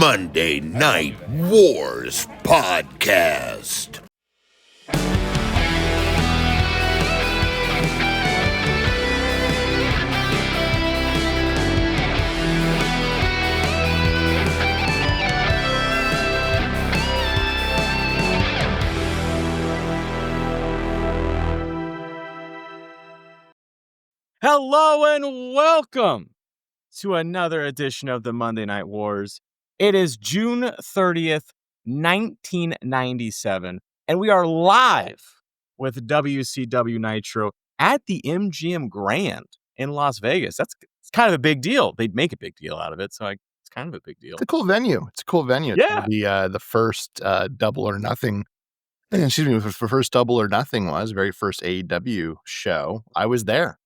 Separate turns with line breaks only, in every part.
Monday Night Wars podcast.
Hello and welcome to another edition of the Monday Night Wars. It is June 30th, 1997, and we are live with WCW Nitro at the MGM Grand in Las Vegas. It's kind of a big deal. They'd make a big deal out of it, so it's kind of a big deal.
It's a cool venue.
Yeah.
The first Double or Nothing. Excuse me, the first Double or Nothing was very first AEW show. I was there.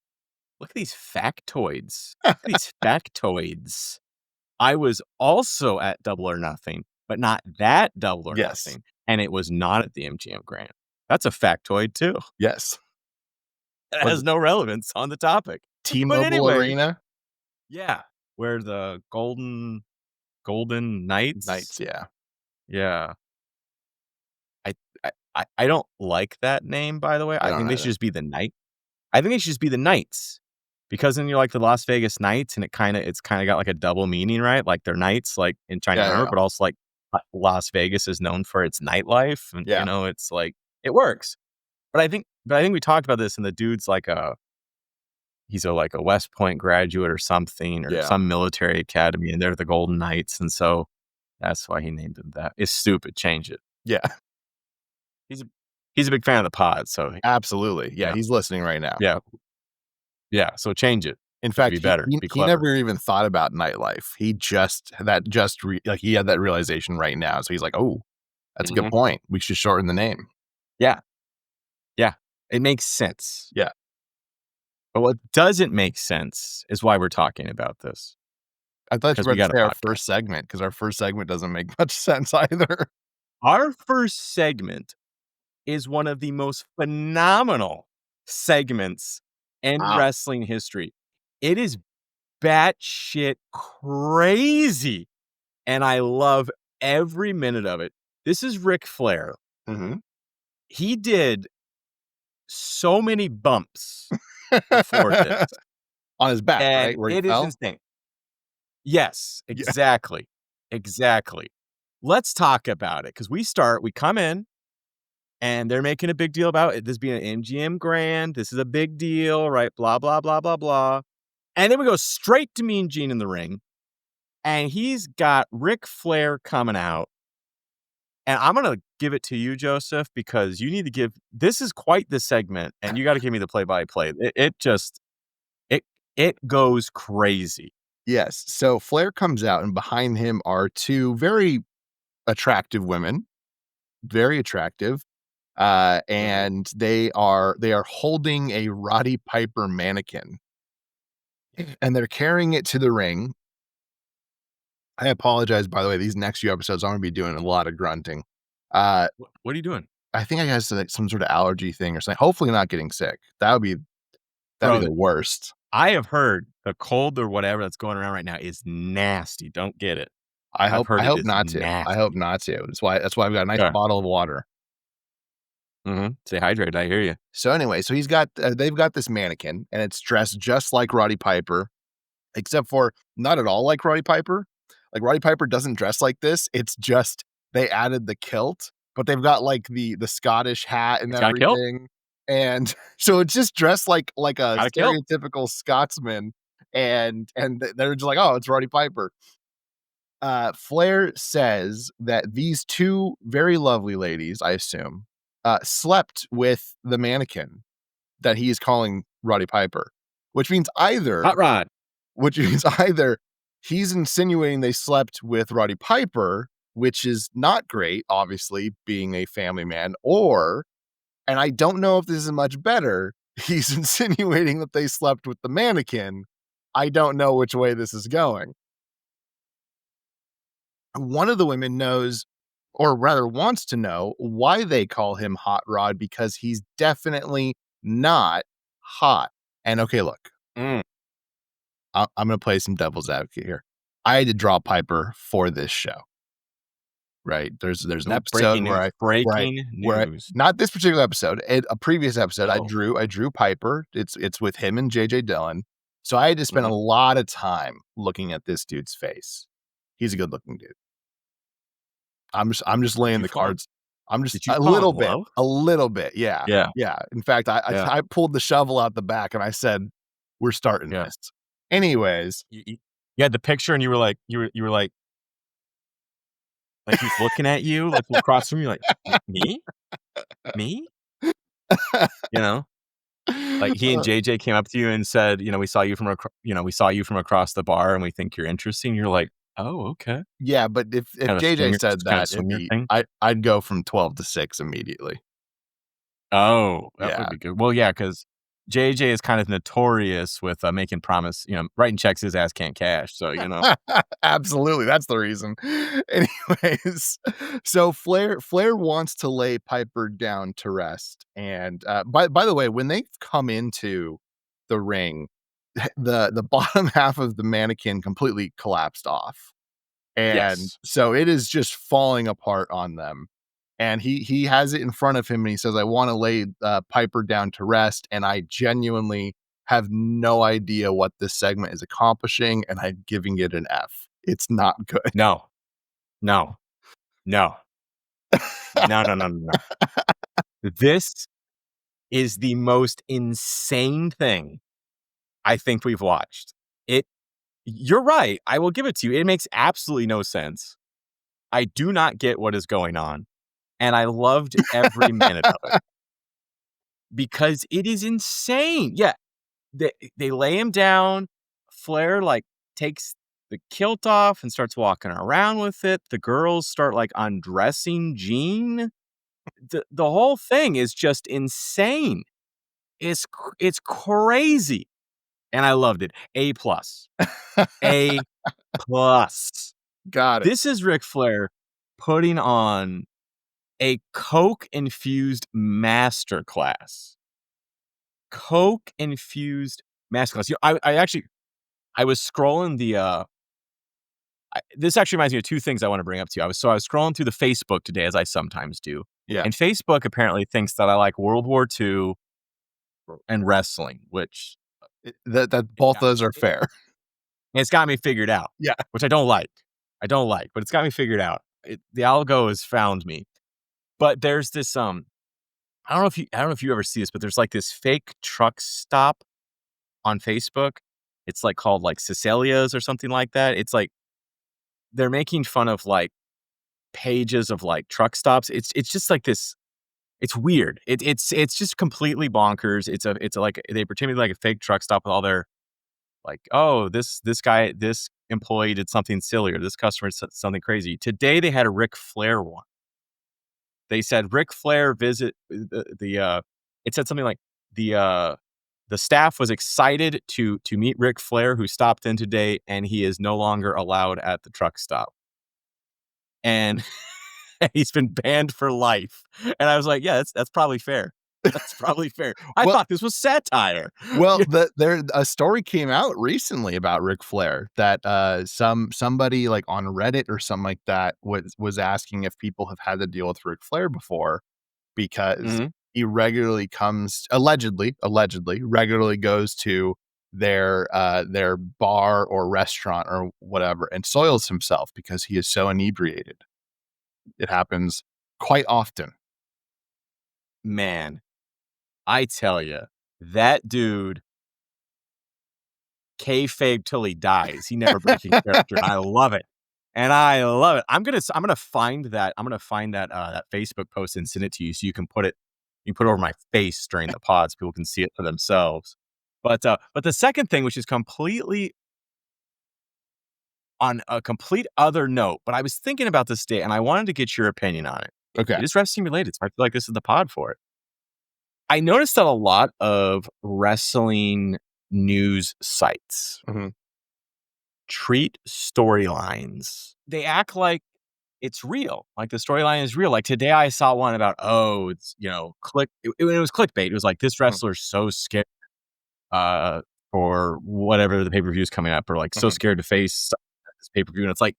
Look at these factoids. I was also at Double or Nothing, but not that Double or Nothing. And it was not at the MGM Grand. That's a factoid, too.
Yes.
It has no relevance on the topic.
T-Mobile Arena?
Yeah. Where the Golden Knights?
Yeah.
Yeah. I don't like that name, by the way. I think they should just be the Knight. I think they should just be the Knights. Because then you're like the Las Vegas Knights, and it's kind of got like a double meaning, right? Like they're knights, like in China armor, but also like Las Vegas is known for its nightlife, and you know, it's like it works. But I think we talked about this, and the dude's like he's a West Point graduate or something, or some military academy, and they're the Golden Knights, and so that's why he named it that. It's stupid. Change it.
Yeah,
he's a big fan of the pod, so
absolutely, yeah, he's listening right now.
Yeah, so change it.
In fact,
be better.
He never even thought about nightlife. He he had that realization right now. So he's like, "Oh, that's a good point. We should shorten the name."
Yeah, it makes sense.
Yeah,
but what doesn't make sense is why we're talking about this.
I thought you were going to say our first segment, because our first segment doesn't make much sense either.
Our first segment is one of the most phenomenal segments in wrestling history. It is batshit crazy, and I love every minute of it. This is Ric Flair.
Mm-hmm.
He did so many bumps before this.
On his back,
and
right? Where
it is insane. Yes, exactly. Exactly. Let's talk about it, because we come in, and they're making a big deal about this being an MGM Grand. This is a big deal, right? Blah, blah, blah, blah, blah. And then we go straight to Mean Gene in the ring. And he's got Ric Flair coming out. And I'm going to give it to you, Joseph, because you need to this is quite the segment. And you got to give me the play-by-play. It goes crazy.
Yes. So Flair comes out, and behind him are two very attractive women. Very attractive. And they are holding a Roddy Piper mannequin, and they're carrying it to the ring. I apologize, by the way. These next few episodes, I'm going to be doing a lot of grunting.
What are you doing?
I think I have some sort of allergy thing or something. Hopefully not getting sick. That'd be the worst.
I have heard the cold or whatever that's going around right now is nasty. Don't get it.
I hope not to. I hope not to. That's why I've got a nice bottle of water.
Stay hydrated. I hear you.
So anyway, so they've got this mannequin, and it's dressed just like Roddy Piper, except for not at all like Roddy Piper. Like Roddy Piper doesn't dress like this. It's just they added the kilt, but they've got like the Scottish hat and everything, and so it's just dressed like a stereotypical Scotsman, and they're just like, oh, it's Roddy Piper. Flair says that these two very lovely ladies, I assume, slept with the mannequin that he is calling Roddy Piper, which means either
Hot Rod.
Which means either he's insinuating they slept with Roddy Piper, which is not great, obviously, being a family man, or, and I don't know if this is much better, he's insinuating that they slept with the mannequin. I don't know which way this is going. One of the women knows, or rather wants to know, why they call him Hot Rod, because he's definitely not hot. And okay, look, I'm going to play some devil's advocate here. I had to draw Piper for this show. Right. There's an episode
breaking news.
not this particular episode, a previous episode, I
Oh.
drew Piper. It's with him and JJ Dillon. So I had to spend a lot of time looking at this dude's face. He's a good looking dude. I'm just laying the cards. I'm just a little bit. Yeah.
Yeah.
Yeah. In fact, I pulled the shovel out the back and I said, we're starting this. Anyways.
You had the picture and you were like, he's looking at you, like across from you, like, me? You know? Like he and JJ came up to you and said, we saw you from across the bar and we think you're interesting. You're like, oh, okay.
Yeah, but if JJ said that, I'd go from 12 to 6 immediately.
Oh, that would be good. Well, yeah, because JJ is kind of notorious with making promise, writing checks his ass can't cash. So,
Absolutely. That's the reason. Anyways, so Flair wants to lay Piper down to rest. And by the way, when they come into the ring, the bottom half of the mannequin completely collapsed off. And so it is just falling apart on them. And he has it in front of him and he says, I want to lay Piper down to rest. And I genuinely have no idea what this segment is accomplishing. And I'm giving it an F. It's not good.
No. This is the most insane thing I think we've watched. You're right. I will give it to you. It makes absolutely no sense. I do not get what is going on. And I loved every minute of it. Because it is insane. Yeah. They lay him down. Flair takes the kilt off and starts walking around with it. The girls start undressing Gene. The whole thing is just insane. It's crazy. And I loved it. A+. A+.
Got it.
This is Ric Flair putting on a Coke-infused masterclass. Coke-infused masterclass. I was scrolling this actually reminds me of two things I want to bring up to you. I was scrolling through the Facebook today, as I sometimes do.
Yeah.
And Facebook apparently thinks that I like World War II and wrestling, which
that both those are fair.
And it's got me figured out.
Yeah.
Which I don't like, but it's got me figured out. The algo has found me. But there's this I don't know if you ever see this, but there's this fake truck stop on Facebook. It's called Cecilia's or something like that. It's they're making fun of pages of truck stops. It's just this. It's weird. It's just completely bonkers. It's they pretend to be a fake truck stop with all their this employee did something silly or this customer said something crazy. Today they had a Ric Flair one. They said Ric Flair visit it said something like the staff was excited to meet Ric Flair, who stopped in today, and he is no longer allowed at the truck stop. And he's been banned for life. And I was like, yeah, that's probably fair. That's probably fair. I thought this was satire.
Well, a story came out recently about Ric Flair that somebody on Reddit or something like that was asking if people have had to deal with Ric Flair before, because he regularly allegedly regularly goes to their bar or restaurant or whatever and soils himself because he is so inebriated. It happens quite often.
Man, I tell you, that dude kayfabe till he dies. He never breaking character. I love it. And I love it. I'm gonna find that. That Facebook post and send it to you so you can put it over my face during the pod so people can see it for themselves. But the second thing, which is completely on a complete other note, but I was thinking about this today and I wanted to get your opinion on it.
Okay.
It is wrestling related, so I feel like this is the pod for it. I noticed that a lot of wrestling news sites treat storylines. They act like it's real. Like the storyline is real. Like today I saw one about, it's, it was clickbait. It was this wrestler's so scared for whatever the pay-per-view is coming up, or so scared to face this pay-per-view. And it's like,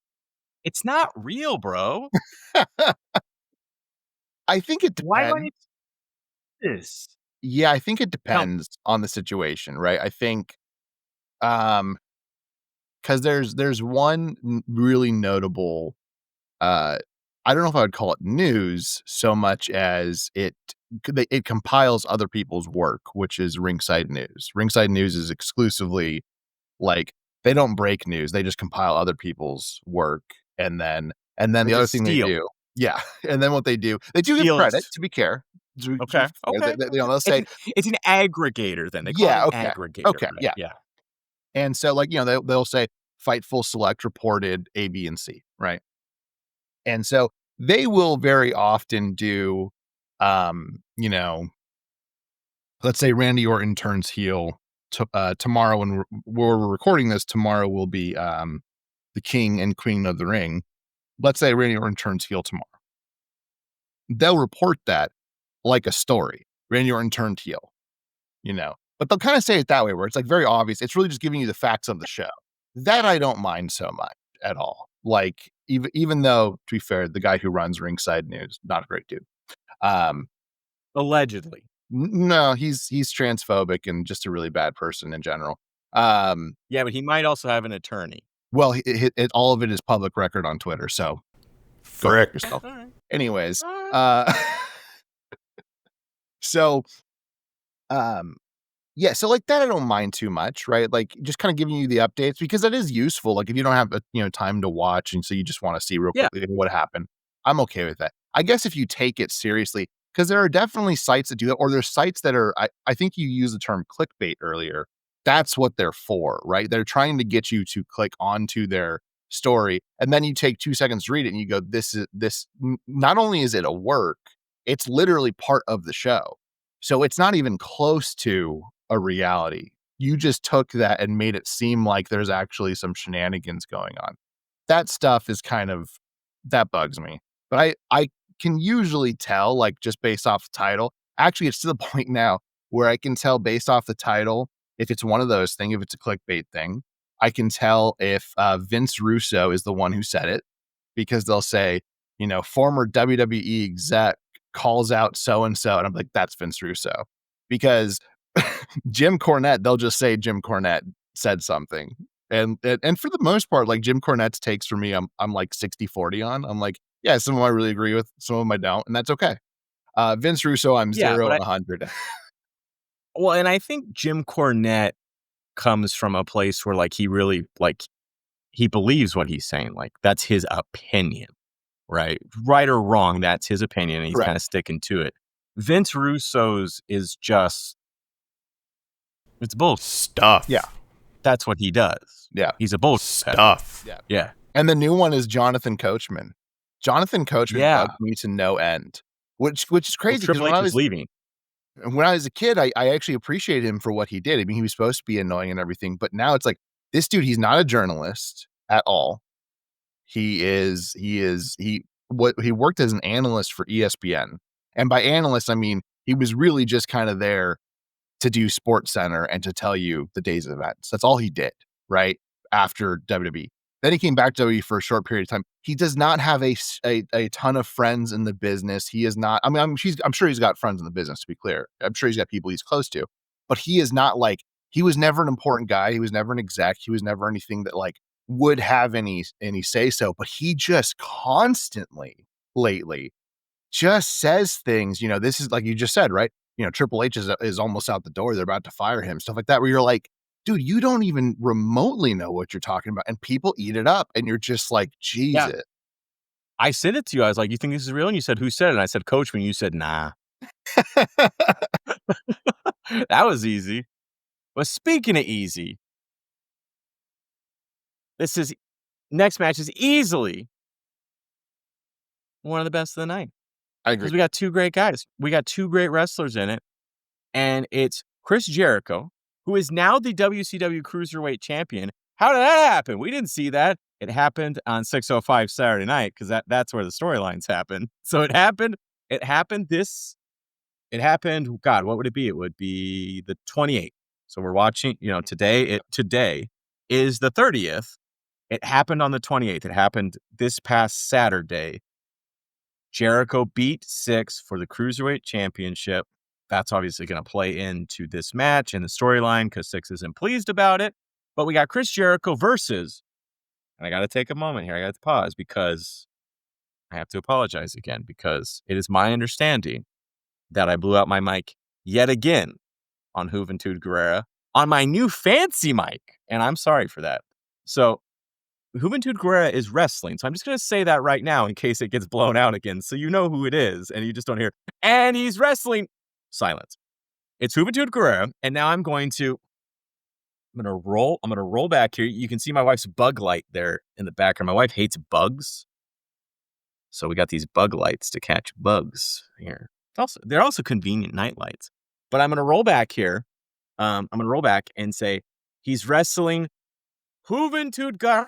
it's not real, bro.
I think it
Why
depends.
would it do this?
Yeah, I think it depends on the situation, right? I think, because there's one really notable, I don't know if I would call it news so much as it compiles other people's work, which is Ringside News. Ringside News is exclusively like they don't break news; they just compile other people's work, and then the
Like
other
a
thing they
steal.
do, yeah, and then what they do give
Steal
credit.
is
To be fair,
okay. Okay.
they'll say,
It's an aggregator. Then they call
yeah,
it
okay,
an aggregator.
okay,
Right?
yeah,
Yeah.
and so they'll say Fightful Select reported A, B, and C, right? And so they will very often do, you know, let's say Randy Orton turns heel tomorrow when we're recording this. Tomorrow will be the King and Queen of the Ring. Let's say Randy Orton turns heel tomorrow. They'll report that like a story. Randy Orton turned heel, but they'll kind of say it that way where it's like very obvious. It's really just giving you the facts of the show. That I don't mind so much at all. Like even though, to be fair, the guy who runs Ringside News, not a great dude. Um,
Allegedly.
no, he's transphobic and just a really bad person in general.
Yeah, but he might also have an attorney.
Well, all of it is public record on Twitter, so go
Frick.
yourself.
All right.
Anyways,
All right.
so, yeah, so like that I don't mind too much, right? Like just kind of giving you the updates because that is useful. Like if you don't have time to watch and so you just want to see real
Yeah.
quickly what happened, I'm okay with that. I guess if you take it seriously, because there are definitely sites that do that, or there's sites that are I think you used the term clickbait earlier. That's what they're for, right? They're trying to get you to click onto their story, and then you take 2 seconds to read it and you go, this not only is it a work, it's literally part of the show. So it's not even close to a reality. You just took that and made it seem like there's actually some shenanigans going on. That stuff is that bugs me. But I can usually tell, like, just based off the title. Actually, it's to the point now where I can tell based off the title if it's one of those things, if it's a clickbait thing. I can tell if Vince Russo is the one who said it because they'll say, former WWE exec calls out so and so, and I'm like, that's Vince Russo because Jim Cornette, they'll just say Jim Cornette said something. And for the most part, like Jim Cornette's takes for me, I'm like 60-40 on. I'm like, yeah, some of them I really agree with, some of them I don't, and that's okay. Vince Russo, I'm
Yeah,
0
but
and 100.
well, and I think Jim Cornette comes from a place where like he really like he believes what he's saying. Like that's his opinion, right? Right or wrong, that's his opinion, and he's
Correct.
kind of sticking to it. Vince Russo's is just it's bullshit.
Stuff.
Yeah.
That's what he does.
Yeah.
He's a bullshit.
Stuff.
Yeah.
Yeah.
And the new one is Jonathan Coachman. Jonathan Coachman
Yeah.
bugged me to no end, which is crazy because
Triple H is leaving.
when I was a kid, I actually appreciated him for what he did. I mean, he was supposed to be annoying and everything, but now it's like this dude, he's not a journalist at all. He worked as an analyst for ESPN. And by analyst, I mean, he was really just kind of there to do Sports Center and to tell you the day's events. That's all he did, right? After WWE. Then he came back to WWE for a short period of time. He does not have a ton of friends in the business. He is not, I mean, I'm sure he's got friends in the business, to be clear. I'm sure he's got people he's close to, but he is not like, he was never an important guy. He was never an exec. He was never anything that like would have any say so, but he just constantly lately just says things, this is like you just said, right? Triple H is almost out the door. They're about to fire him, stuff like that, where you're like, dude, you don't even remotely know what you're talking about. And people eat it up. And you're just like, Jesus.
Yeah. I sent it to you. I was like, you think this is real? And you said, who said it? And I said, Coachman. You said, nah. That was easy. But speaking of easy, next match is easily one of the best of the night.
I agree.
Because we got two great guys. We got two great wrestlers in it. And it's Chris Jericho, who is now the WCW Cruiserweight Champion. How did that happen? We didn't see that. It happened on 605 Saturday night because that's where the storylines happen. So it happened. God, what would it be? It would be the 28th. So we're watching, today is the 30th. It happened on the 28th. It happened this past Saturday. Jericho beat Syxx for the Cruiserweight Championship. That's obviously going to play into this match and the storyline because Syxx isn't pleased about it. But we got Chris Jericho versus, and I got to take a moment here. I got to pause because I have to apologize again because it is my understanding that I blew out my mic yet again on Juventud Guerrera on my new fancy mic. And I'm sorry for that. So Juventud Guerrera is wrestling. So I'm just going to say that right now in case it gets blown out again. So you know who it is and you just don't hear, and he's wrestling. Silence. It's Juventud Guerrera. And now I'm going to roll back here. You can see my wife's bug light there in the background. My wife hates bugs. So we got these bug lights to catch bugs here. They're also convenient night lights. But I'm going to roll back here. I'm going to roll back and say he's wrestling Juventud Guerrera.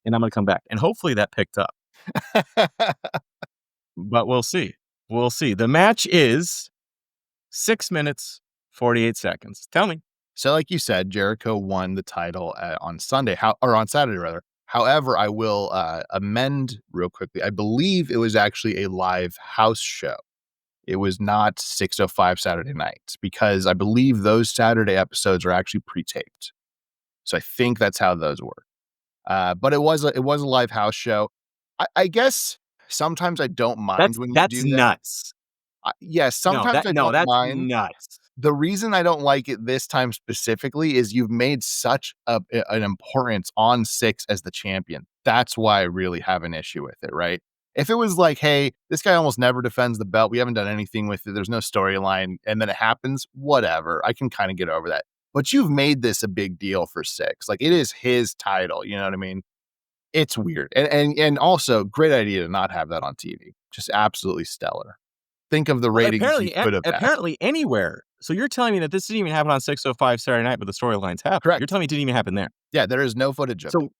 And I'm going to come back. And hopefully that picked up. But we'll see. We'll see. The match is 6 minutes, 48 seconds. Tell me.
So like you said, Jericho won the title on Sunday, on Saturday rather. However, I will amend real quickly. I believe it was actually a live house show. It was not 6:05 Saturday nights because I believe those Saturday episodes are actually pre-taped. So I think that's how those work. But it was a live house show. I guess sometimes I don't mind when you do that.
That's nuts.
Yes, sometimes I don't
that's
mind.
Nuts.
The reason I don't like it this time specifically is you've made such an importance on Syxx as the champion. That's why I really have an issue with it, right? If it was like, hey, this guy almost never defends the belt. We haven't done anything with it. There's no storyline. And then it happens. Whatever. I can kind of get over that. But you've made this a big deal for Syxx. Like, it is his title. You know what I mean? It's weird. And also, great idea to not have that on TV. Just absolutely stellar. Think of the ratings you could have had.
Apparently anywhere. So you're telling me that this didn't even happen on 6:05 Saturday night, but the storylines happened.
Correct.
You're telling me it didn't even happen there.
Yeah, there is no footage of it.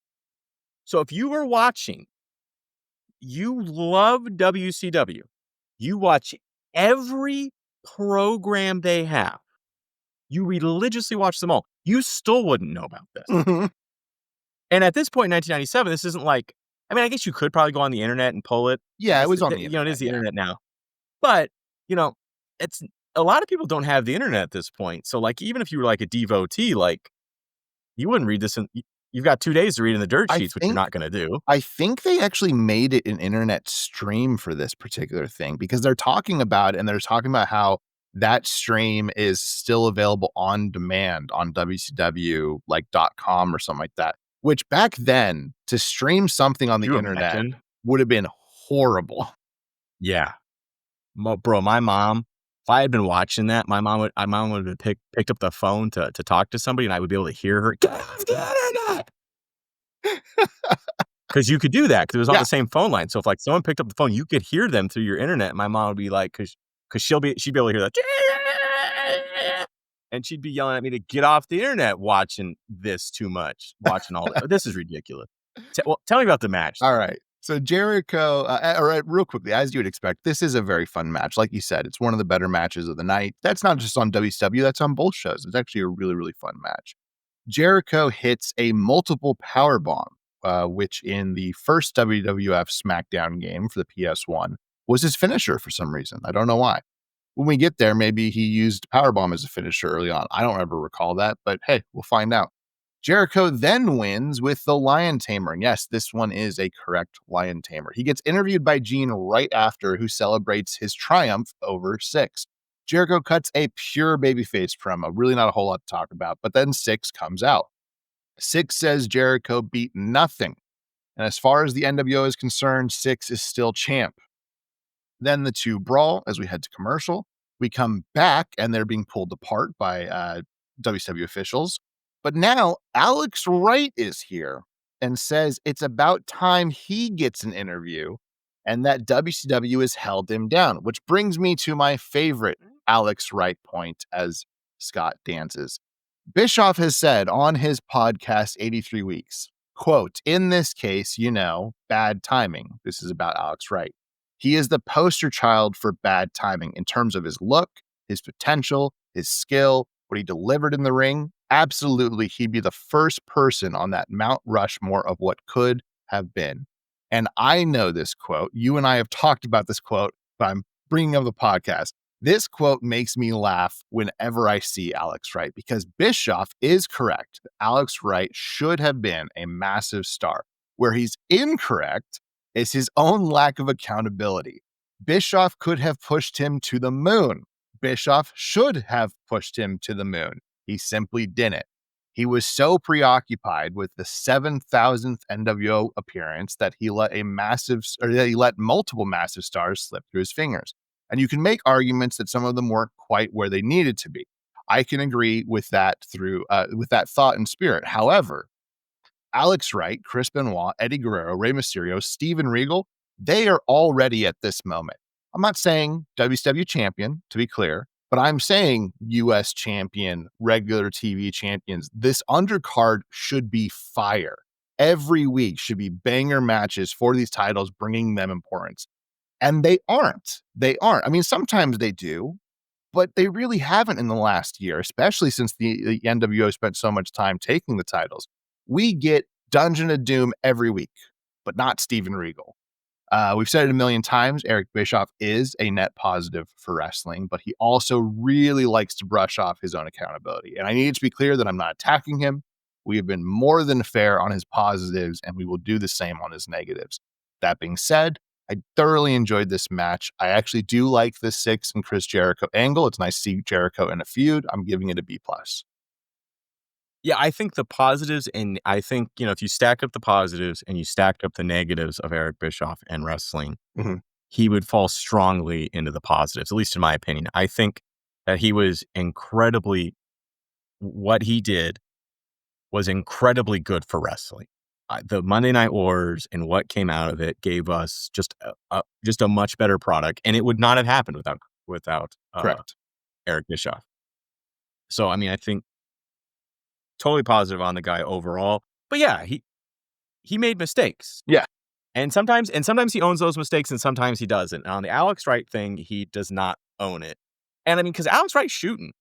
So if you were watching, you love WCW. You watch every program they have. You religiously watch them all. You still wouldn't know about this.
Mm-hmm.
And at this point in 1997, this isn't like, I mean, I guess you could probably go on the internet and pull it.
Yeah, it was on the internet.
You know, it is the internet now. But, you know, it's a lot of people don't have the internet at this point. So, like, even if you were like a devotee, like, you wouldn't read this. You've got 2 days to read in the dirt sheets, which you're not going to do.
I think they actually made it an internet stream for this particular thing because they're talking about it and they're talking about how that stream is still available on demand on WCW, like .com or something like that, which back then to stream something on the internet would have been horrible.
Yeah. Bro, my mom, if I had been watching that, my mom would have picked up the phone to talk to somebody and I would be able to hear her. Get off the internet! Because you could do that because it was on the same phone line. So if like someone picked up the phone, you could hear them through your internet. And my mom would be like, because she'd be able to hear that. And she'd be yelling at me to get off the internet watching this too much. Watching all that. This is ridiculous. Tell me about the match.
All right. So Jericho, all right, real quickly, as you would expect, this is a very fun match. Like you said, it's one of the better matches of the night. That's not just on WCW, that's on both shows. It's actually a really, really fun match. Jericho hits a multiple powerbomb, which in the first WWF SmackDown game for the PS1 was his finisher for some reason. I don't know why. When we get there, maybe he used powerbomb as a finisher early on. I don't ever recall that, but hey, we'll find out. Jericho then wins with the Lion Tamer. And yes, this one is a correct Lion Tamer. He gets interviewed by Gene right after, who celebrates his triumph over Syxx. Jericho cuts a pure babyface promo. Really not a whole lot to talk about. But then Syxx comes out. Syxx says Jericho beat nothing. And as far as the NWO is concerned, Syxx is still champ. Then the two brawl as we head to commercial. We come back and they're being pulled apart by WCW officials. But now Alex Wright is here and says it's about time he gets an interview and that WCW has held him down, which brings me to my favorite Alex Wright point as Scott dances. Bischoff has said on his podcast, 83 Weeks, quote, in this case, bad timing. This is about Alex Wright. He is the poster child for bad timing in terms of his look, his potential, his skill, what he delivered in the ring, absolutely, he'd be the first person on that Mount Rushmore of what could have been. And I know this quote. You and I have talked about this quote, but I'm bringing up the podcast. This quote makes me laugh whenever I see Alex Wright because Bischoff is correct. Alex Wright should have been a massive star. Where he's incorrect is his own lack of accountability. Bischoff could have pushed him to the moon. Bischoff should have pushed him to the moon. He simply didn't. He was so preoccupied with the 7,000th NWO appearance that he let multiple massive stars slip through his fingers. And you can make arguments that some of them weren't quite where they needed to be. I can agree with that with that thought and spirit. However, Alex Wright, Chris Benoit, Eddie Guerrero, Rey Mysterio, Steven Regal, they are already at this moment. I'm not saying WCW champion, to be clear, but I'm saying US champion, regular TV champions. This undercard should be fire. Every week should be banger matches for these titles, bringing them importance. And they aren't. They aren't. I mean, sometimes they do, but they really haven't in the last year, especially since the NWO spent so much time taking the titles. We get Dungeon of Doom every week, but not Steven Regal. We've said it a million times. Eric Bischoff is a net positive for wrestling, but he also really likes to brush off his own accountability. And I need it to be clear that I'm not attacking him. We have been more than fair on his positives, and we will do the same on his negatives. That being said, I thoroughly enjoyed this match. I actually do like the Six and Chris Jericho angle. It's nice to see Jericho in a feud. I'm giving it a B+.
Yeah, I think the positives, and I think, if you stack up the positives and you stacked up the negatives of Eric Bischoff and wrestling, he would fall strongly into the positives, at least in my opinion. I think that what he did was incredibly good for wrestling. The Monday Night Wars and what came out of it gave us just a much better product, and it would not have happened without
Correct.
Eric Bischoff. So, I mean, I think totally positive on the guy overall. But yeah, he made mistakes.
Yeah.
And sometimes he owns those mistakes and sometimes he doesn't. And on the Alex Wright thing, he does not own it. And I mean, because Alex Wright's shooting.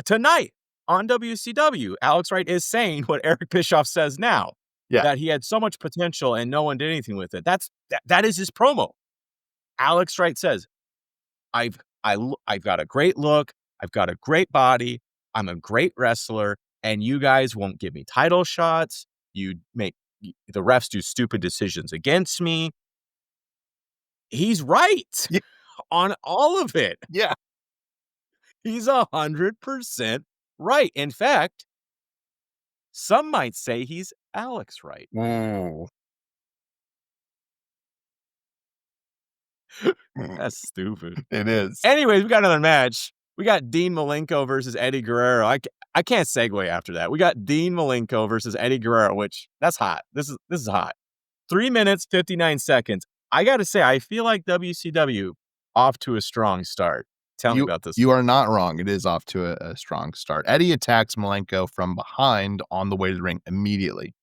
Tonight on WCW, Alex Wright is saying what Eric Bischoff says now.
Yeah.
That he had so much potential and no one did anything with it. That is his promo. Alex Wright says, I've got a great look, I've got a great body, I'm a great wrestler, and you guys won't give me title shots. The refs do stupid decisions against me. He's right on all of it.
Yeah.
He's 100% right. In fact, some might say he's Alex Wright.
Ooh.
That's stupid.
It is.
Anyways, we got another match. We got Dean Malenko versus Eddie Guerrero. I can't segue after that. We got Dean Malenko versus Eddie Guerrero, which that's hot. This is hot. 3 minutes, 59 seconds. I got to say, I feel like WCW off to a strong start. Tell me about this.
You are not wrong. It is off to a strong start. Eddie attacks Malenko from behind on the way to the ring immediately.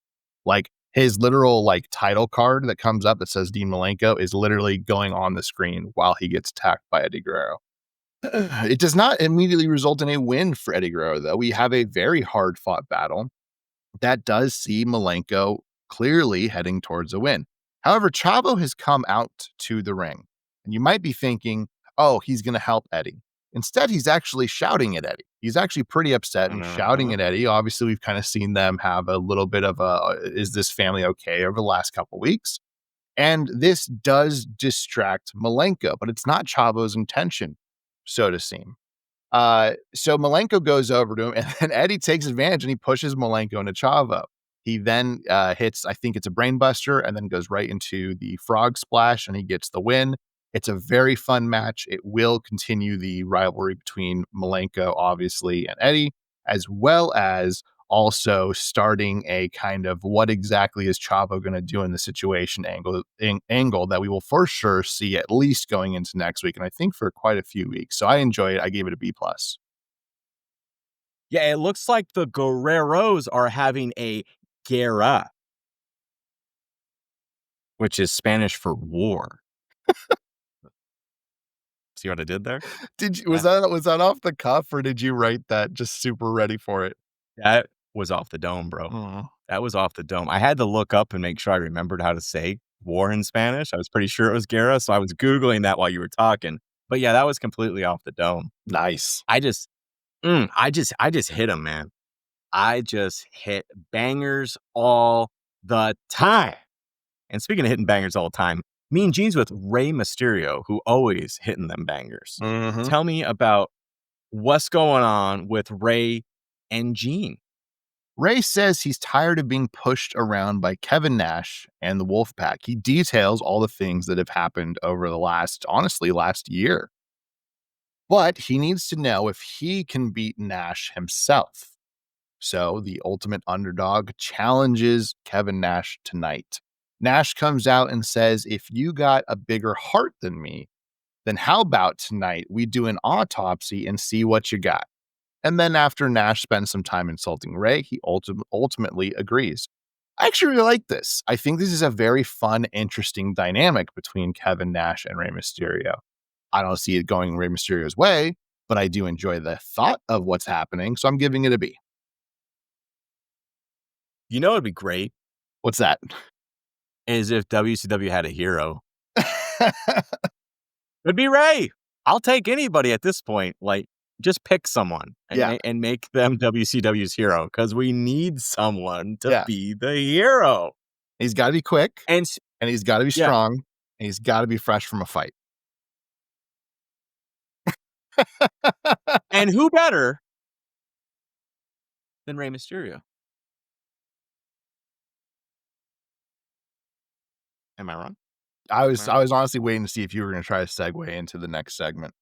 Like his literal title card that comes up that says Dean Malenko is literally going on the screen while he gets attacked by Eddie Guerrero. It does not immediately result in a win for Eddie Guerrero, though. We have a very hard-fought battle that does see Malenko clearly heading towards a win. However, Chavo has come out to the ring, and you might be thinking, oh, he's going to help Eddie. Instead, he's actually shouting at Eddie. He's actually pretty upset and shouting at Eddie. Obviously, we've kind of seen them have a little bit of is this family okay over the last couple weeks? And this does distract Malenko, but it's not Chavo's intention, so to seem. So Malenko goes over to him, and then Eddie takes advantage and he pushes Malenko into Chavo. He then hits, I think it's a brainbuster, and then goes right into the frog splash, and he gets the win. It's a very fun match. It will continue the rivalry between Malenko, obviously, and Eddie, as well as also starting a kind of what exactly is Chavo going to do in the situation angle that we will for sure see at least going into next week, and I think for quite a few weeks. So I enjoy it. I gave it a B+.
Yeah, it looks like the Guerreros are having a guerra, which is Spanish for war. See what I did there?
Was that off the cuff, or did you write that just super ready for it?
That was off the dome, bro. That was off the dome. I had to look up and make sure I remembered how to say war in Spanish. I was pretty sure it was guerra, so I was Googling that while you were talking. But yeah, that was completely off the dome.
Nice.
I just hit him, man. I just hit bangers all the time. And speaking of hitting bangers all the time, Mean Gene's with Rey Mysterio, who always hitting them bangers. Tell me about what's going on with Rey and Gene.
Rey says he's tired of being pushed around by Kevin Nash and the Wolfpack. He details all the things that have happened over the last year. But he needs to know if he can beat Nash himself. So the ultimate underdog challenges Kevin Nash tonight. Nash comes out and says, if you got a bigger heart than me, then how about tonight we do an autopsy and see what you got? And then after Nash spends some time insulting Rey, he ultimately agrees. I actually really like this. I think this is a very fun, interesting dynamic between Kevin Nash and Rey Mysterio. I don't see it going Rey Mysterio's way, but I do enjoy the thought of what's happening, so I'm giving it a B.
You know, it'd be great.
What's that?
Is if WCW had a hero. It'd be Rey. I'll take anybody at this point. Like, just pick someone and make them WCW's hero, because we need someone to be the hero.
He's got to be quick, and he's got to be strong, and he's got to be fresh from a fight.
And who better than Rey Mysterio? Am I wrong?
I was honestly waiting to see if you were going to try to segue into the next segment.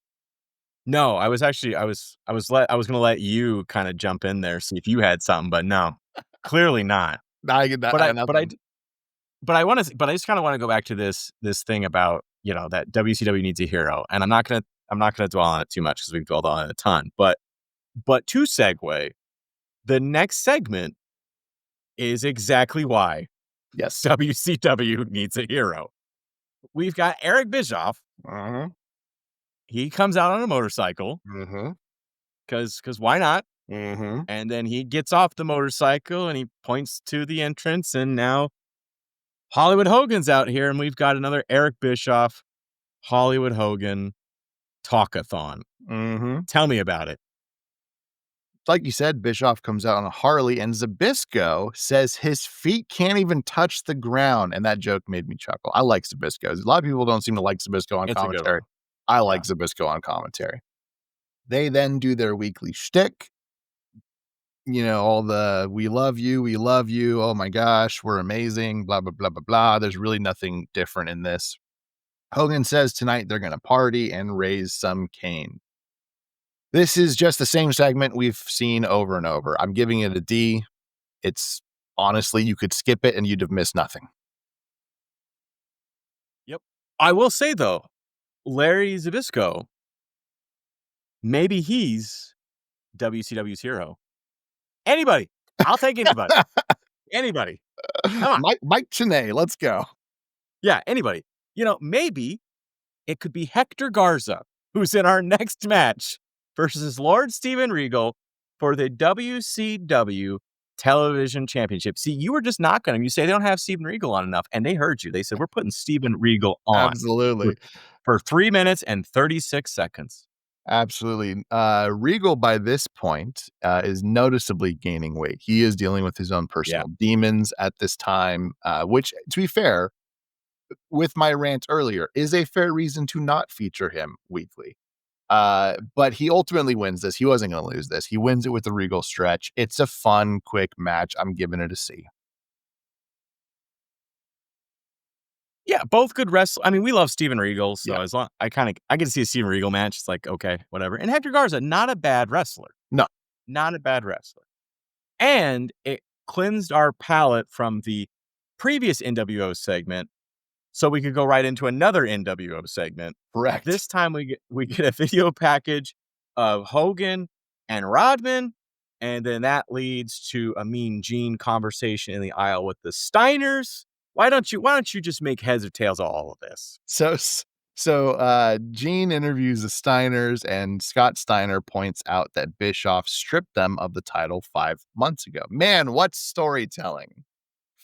No, I was going to let you kind of jump in there, see if you had something, but no, clearly not.
I
just kind of want to go back to this thing about, you know, that WCW needs a hero, and I'm not going to dwell on it too much because we've dwelled on it a ton, but to segue, the next segment is exactly why WCW needs a hero. We've got Eric Bischoff. He comes out on a motorcycle. Because why not? And then he gets off the motorcycle and he points to the entrance, and now Hollywood Hogan's out here, and we've got another Eric Bischoff, Hollywood Hogan talkathon. Tell me about it.
Like you said, Bischoff comes out on a Harley, and Zbyszko says his feet can't even touch the ground, and that joke made me chuckle. I like Zbyszko. A lot of people don't seem to like Zbyszko on commentary. I like Zbyszko on commentary. They then do their weekly shtick. You know, all the we love you, oh my gosh, we're amazing, blah, blah, blah, blah, blah. There's really nothing different in this. Hogan says tonight they're going to party and raise some cane. This is just the same segment we've seen over and over. I'm giving it a D. It's honestly, you could skip it and you'd have missed nothing.
Yep. I will say, though, Larry Zbyszko, maybe he's WCW's hero. Anybody. I'll take anybody. Anybody. Come on.
Mike Tenay, let's go.
Yeah, anybody. You know, maybe it could be Hector Garza, who's in our next match, versus Lord Steven Regal for the WCW Television Championship. See, you were just knocking him. You say they don't have Steven Regal on enough, and they heard you. They said, we're putting Steven Regal on.
Absolutely.
For 3 minutes and 36 seconds.
Absolutely. Regal, by this point, is noticeably gaining weight. He is dealing with his own personal demons at this time, which, to be fair, with my rant earlier, is a fair reason to not feature him weekly. But he ultimately wins this. He wasn't going to lose this. He wins it with the Regal stretch. It's a fun, quick match. I'm giving it a C.
Yeah, both good wrestlers. I mean, we love Steven Regal, so as long I get to see a Steven Regal match, it's like, okay, whatever. And Hector Garza, not a bad wrestler.
No.
Not a bad wrestler. And it cleansed our palate from the previous NWO segment, so we could go right into another NWO segment.
Correct.
This time we get a video package of Hogan and Rodman, and then that leads to a Mean Gene conversation in the aisle with the Steiners. Why don't you just make heads or tails of all of this?
So So Gene interviews the Steiners, and Scott Steiner points out that Bischoff stripped them of the title 5 months ago. Man, what storytelling.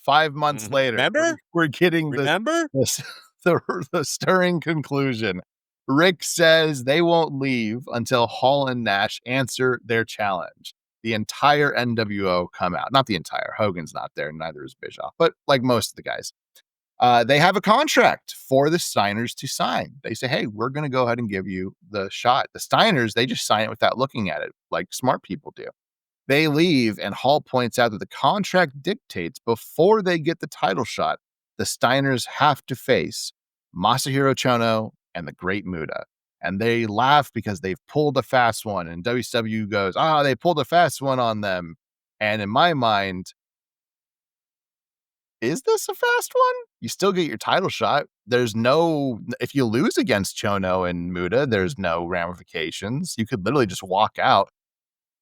5 months later,
Remember?
we're getting
Remember?
the stirring conclusion. Rick says they won't leave until Hall and Nash answer their challenge. The entire NWO come out. Not the entire. Hogan's not there. Neither is Bischoff. But like most of the guys. They have a contract for the Steiners to sign. They say, hey, we're going to go ahead and give you the shot. The Steiners, they just sign it without looking at it like smart people do. They leave, and Hall points out that the contract dictates before they get the title shot, the Steiners have to face Masahiro Chono and the Great Muta. And they laugh because they've pulled a fast one. And WCW goes, they pulled a fast one on them. And in my mind, is this a fast one? You still get your title shot. There's no, if you lose against Chono and Muta, there's no ramifications. You could literally just walk out.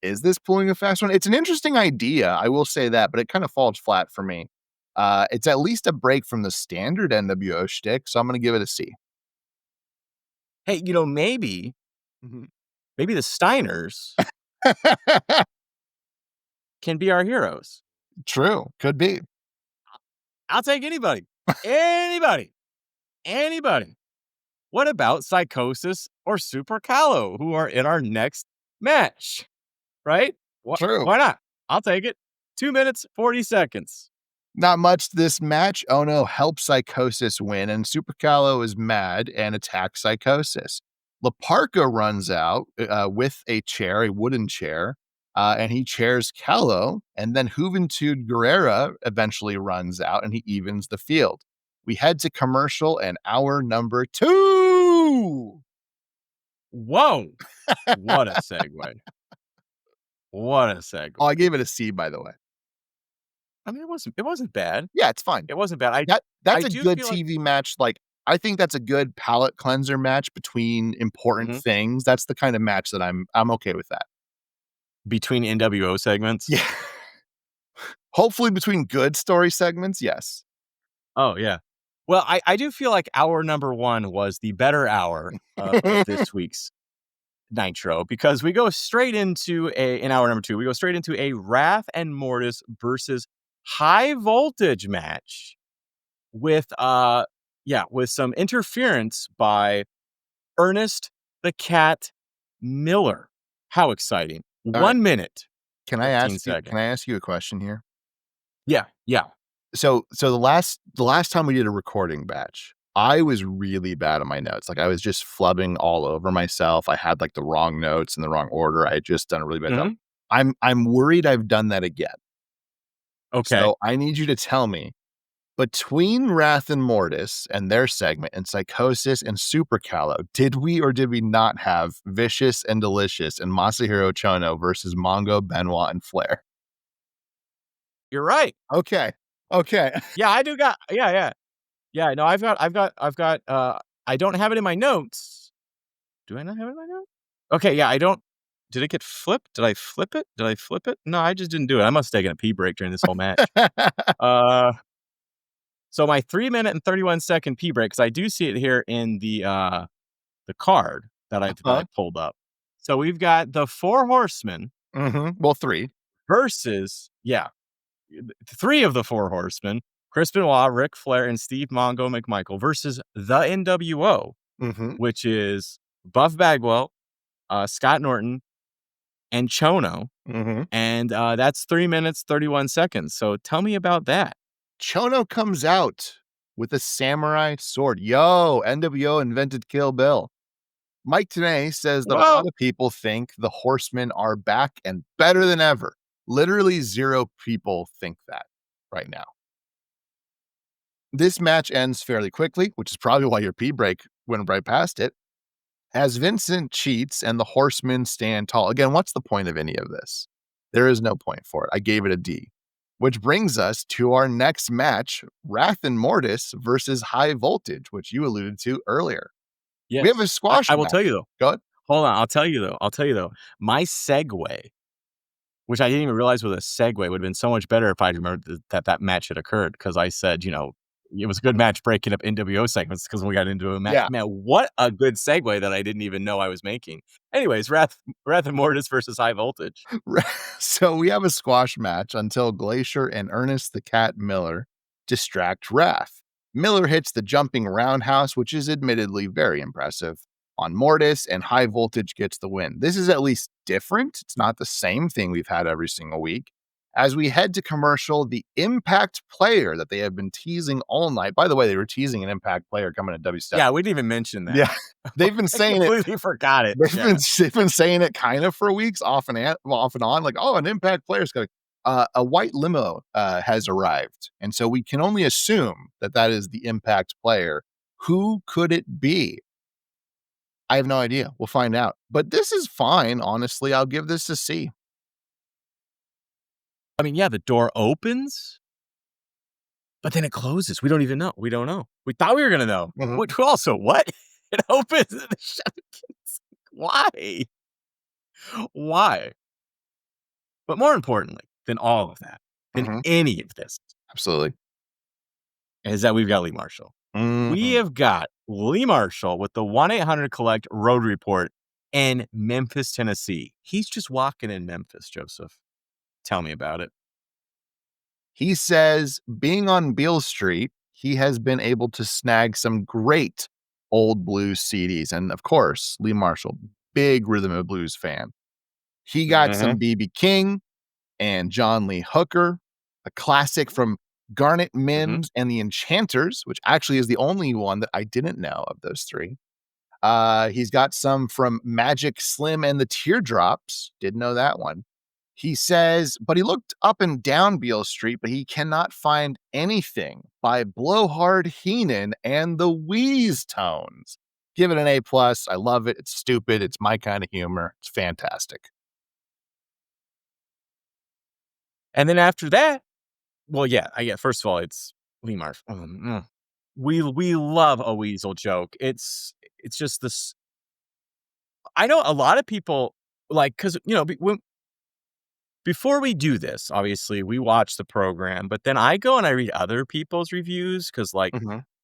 Is this pulling a fast one? It's an interesting idea. I will say that, but it kind of falls flat for me. It's at least a break from the standard NWO shtick, so I'm going to give it a C.
Hey, maybe the Steiners can be our heroes.
True. Could be.
I'll take anybody. Anybody. What about Psychosis or Super Callow, who are in our next match? Right?
True.
Why not? I'll take it. 2 minutes, 40 seconds.
Not much to this match. Ono helps Psychosis win, and Super Callow is mad and attacks Psychosis. Laparca runs out with a chair, a wooden chair, and he chairs Callow, and then Juventud Guerrera eventually runs out, and he evens the field. We head to commercial and hour number 2.
Whoa. What a segue.
Oh, I gave it a C, by the way.
I mean, it wasn't bad.
Yeah, it's fine.
It wasn't bad.
That's a good TV match. Like, I think that's a good palate cleanser match between important things. That's the kind of match that I'm okay with that.
Between NWO segments?
Yeah. Hopefully between good story segments, yes.
Oh, yeah. Well, I do feel like hour number 1 was the better hour of this week's Nitro, because we go straight into in hour number 2, we go straight into a Wrath and Mortis versus High Voltage match with some interference by Ernest the Cat Miller. How exciting.
All
1 minute.
Can I ask you a question here?
Yeah.
So the last time we did a recording batch, I was really bad on my notes. Like, I was just flubbing all over myself. I had like the wrong notes in the wrong order. I had just done a really bad job. I'm worried I've done that again.
Okay.
So I need you to tell me, between Wrath and Mortis and their segment and Psychosis and Super Callow, did we or did we not have Vicious and Delicious and Masahiro Chono versus Mongo, Benoit, and Flair?
You're right.
Okay.
Yeah, I do got. Yeah. Yeah, no, I've got, I don't have it in my notes. Do I not have it in my notes? Okay, yeah, I don't. Did it get flipped? Did I flip it? No, I just didn't do it. I must have taken a pee break during this whole match. So my 3 minute and 31 second pee break, because I do see it here in the card that I pulled up. So we've got the 4 Horsemen.
Well, 3.
Versus, 3 of the 4 Horsemen. Chris Benoit, Ric Flair, and Steve Mongo McMichael versus the NWO, which is Buff Bagwell, Scott Norton, and Chono. And that's 3 minutes, 31 seconds. So tell me about that.
Chono comes out with a samurai sword. Yo, NWO invented Kill Bill. Mike Tenay says that a lot of people think the Horsemen are back and better than ever. Literally 0 people think that right now. This match ends fairly quickly, which is probably why your pee break went right past it, as Vincent cheats and the Horsemen stand tall. Again, what's the point of any of this? There is no point for it. I gave it a D. Which brings us to our next match, Wrath and Mortis versus High Voltage, which you alluded to earlier. Yes. We have a squash
I will tell you, though.
Go ahead.
Hold on. I'll tell you, though. My segue, which I didn't even realize was a segue, would have been so much better if I remembered that match had occurred, because I said, it was a good match breaking up NWO segments because we got into a match.
Yeah.
Man, what a good segue that I didn't even know I was making. Anyways, Wrath and Mortis versus High Voltage.
So we have a squash match until Glacier and Ernest the Cat Miller distract Wrath. Miller hits the jumping roundhouse, which is admittedly very impressive, on Mortis, and High Voltage gets the win. This is at least different. It's not the same thing we've had every single week. As we head to commercial, the Impact player that they have been teasing all night. By the way, they were teasing an Impact player coming to WCW.
Yeah, we didn't even mention that.
Yeah, they've been saying
I completely forgot it.
They've been saying it kind of for weeks, off and on. Like, oh, an Impact player's going. A white limo has arrived, and so we can only assume that is the Impact player. Who could it be? I have no idea. We'll find out. But this is fine. Honestly, I'll give this a C.
I mean, yeah, the door opens, but then it closes. We don't even know. We don't know. We thought we were going to know.
Mhm.
Which also, what? It opens and the shutters. Why? Why? But more importantly than all of that, than any of this,
Absolutely,
is that we've got Lee Marshall.
Mm-hmm.
We have got Lee Marshall with the 1-800-COLLECT Road Report in Memphis, Tennessee. He's just walking in Memphis, Joseph. Tell me about it.
He says, being on Beale Street, he has been able to snag some great old blues CDs. And of course, Lee Marshall, big rhythm and blues fan. He got some B.B. King and John Lee Hooker, a classic from Garnet Mims and the Enchanters, which actually is the only one that I didn't know of those three. He's got some from Magic Slim and the Teardrops. Didn't know that one. He says, but he looked up and down Beale Street, but he cannot find anything by Blowhard Heenan and the Wheeze Tones. Give it an A+. I love it. It's stupid. It's my kind of humor. It's fantastic.
And then after that, well, yeah, first of all, it's Lee Marshall. We love a weasel joke. It's just this. I know a lot of people like, because, before we do this, obviously we watch the program, but then I go and I read other people's reviews because, like,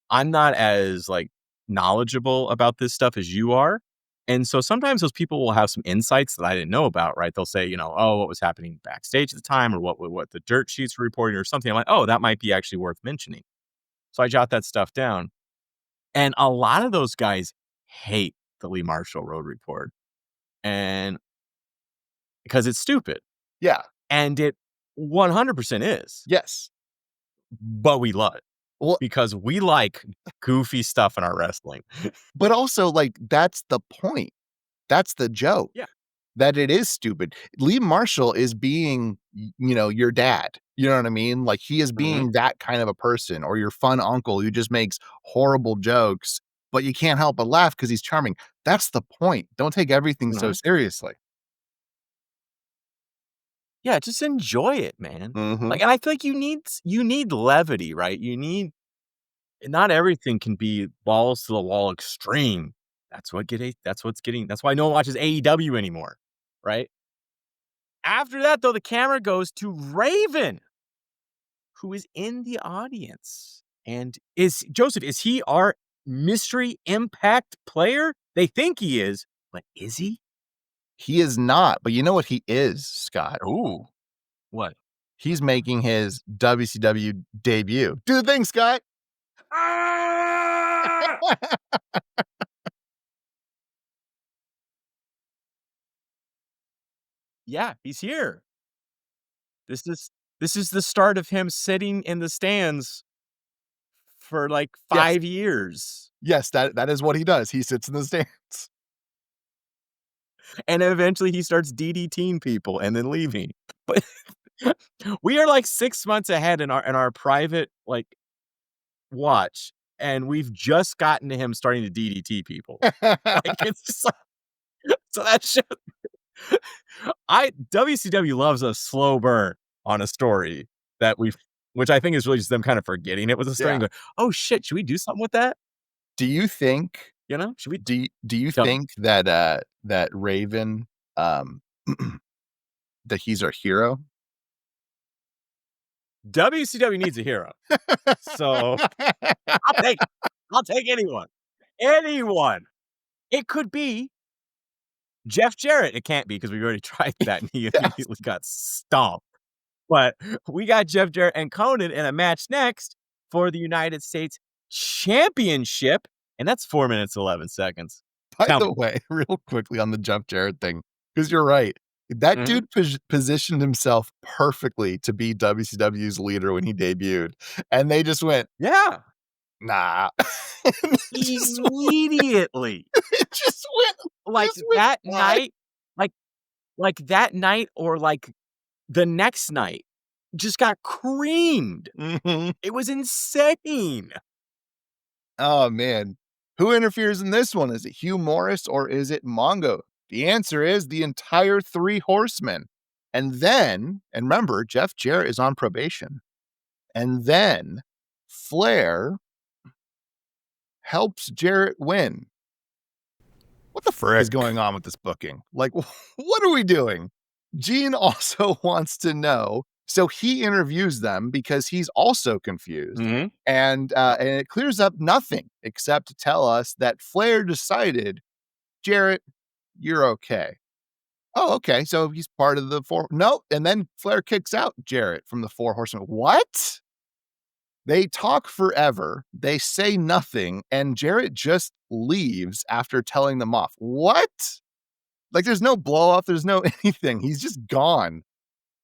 I'm not as like knowledgeable about this stuff as you are. And so sometimes those people will have some insights that I didn't know about, right? They'll say, oh, what was happening backstage at the time, or what the dirt sheets were reporting or something. I'm like, oh, that might be actually worth mentioning. So I jot that stuff down. And a lot of those guys hate the Lee Marshall Road Report. And because it's stupid.
Yeah.
And it 100% is.
Yes.
But we love it.
Well,
because we like goofy stuff in our wrestling.
But also, like, that's the point. That's the joke.
Yeah.
That it is stupid. Lee Marshall is being, your dad. You know what I mean? Like, he is being that kind of a person, or your fun uncle who just makes horrible jokes, but you can't help but laugh because he's charming. That's the point. Don't take everything so seriously.
Yeah, just enjoy it, man. Like, and I feel like you need levity, right? Not everything can be balls to the wall extreme. That's why no one watches AEW anymore, right? After that, though, the camera goes to Raven, who is in the audience. And is he our mystery Impact player? They think he is, but is he?
He is not, but you know what he is, Scott?
Ooh. What?
He's making his WCW debut. Do the thing, Scott.
Yeah, he's here. This is the start of him sitting in the stands for like 5 years.
Yes, that is what he does. He sits in the stands.
And eventually he starts DDTing people and then leaving. But we are like 6 months ahead in our private like watch, and we've just gotten to him starting to DDT people. Like, it's just like, so that shows WCW loves a slow burn on a story which I think is really just them kind of forgetting it was a story and going, oh shit, should we do something with that?
Do you think,
should we
do you think that that Raven that he's our hero?
WCW needs a hero. So I'll take anyone. Anyone. It could be Jeff Jarrett. It can't be because we already tried that and he immediately got stomped. But we got Jeff Jarrett and Conan in a match next for the United States Championship. And that's 4 minutes, 11 seconds.
By the way, real quickly on the Jeff Jarrett thing, because you're right. That dude positioned himself perfectly to be WCW's leader when he debuted. And they just went,
yeah,
nah.
Immediately.
It just went
like
just went
that
by.
night, like that night or like the next night just got creamed. It was insane.
Oh, man. Who interferes in this one? Is it Hugh Morris or is it Mongo? The answer is the entire Three Horsemen. And then, and remember, Jeff Jarrett is on probation. And then Flair helps Jarrett win. What the frick is going on with this booking? Like, what are we doing? Gene also wants to know. So he interviews them because he's also confused. And it clears up nothing except to tell us that Flair decided, Jarrett, you're okay. Oh, okay. So he's part of the four. No. And then Flair kicks out Jarrett from the Four Horsemen. What? They talk forever. They say nothing. And Jarrett just leaves after telling them off. What? Like, there's no blow off. There's no anything. He's just gone.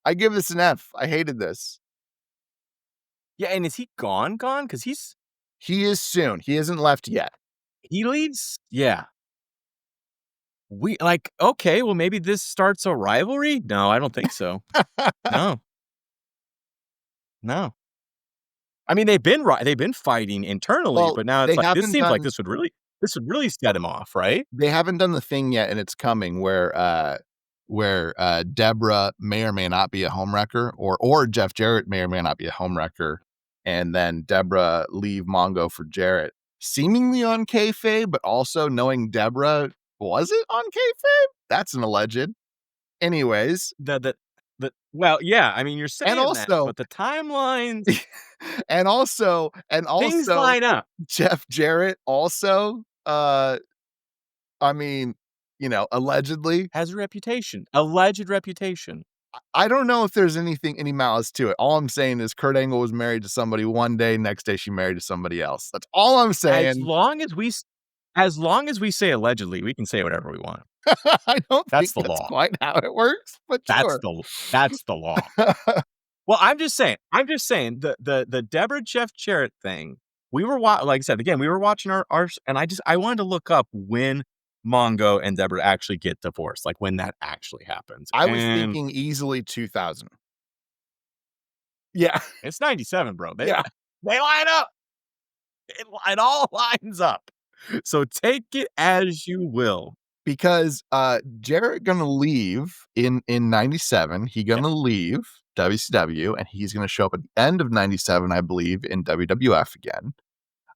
I give this an F. I hated this.
Yeah, and is he gone? Because
he is soon. He isn't left yet.
He leaves? Yeah. We okay, well, maybe this starts a rivalry? No, I don't think so. No. I mean, they've been fighting internally, but now it's like this seems like this would really set him off, right?
They haven't done the thing yet, and it's coming where Deborah may or may not be a homewrecker, or Jeff Jarrett may or may not be a homewrecker, and then Deborah leave Mongo for Jarrett, seemingly on kayfabe, but also knowing Deborah was it on kayfabe? That's an alleged. Anyways,
well, yeah, I mean, you're saying
and also,
that, but the timelines
and also
things line up.
Jeff Jarrett also, I mean, allegedly
has a reputation, alleged reputation.
I don't know if there's any malice to it. All I'm saying is Kurt Angle was married to somebody one day, next day she married to somebody else. That's all I'm saying.
As long as we say allegedly, we can say whatever we want.
I don't
think
that's law. Quite how it works, but
that's
sure.
That's the law. Well, I'm just saying the Deborah Jeff Jarrett thing. We were like I said again, we were watching our and I wanted to look up when Mongo and Deborah actually get divorced, like when that actually happens.
I was thinking easily 2000. Yeah,
it's 97, bro. They line up. It all lines up. So take it as you will.
Because Jarrett gonna leave in 97. He gonna leave WCW, and he's gonna show up at the end of 97, I believe, in WWF again.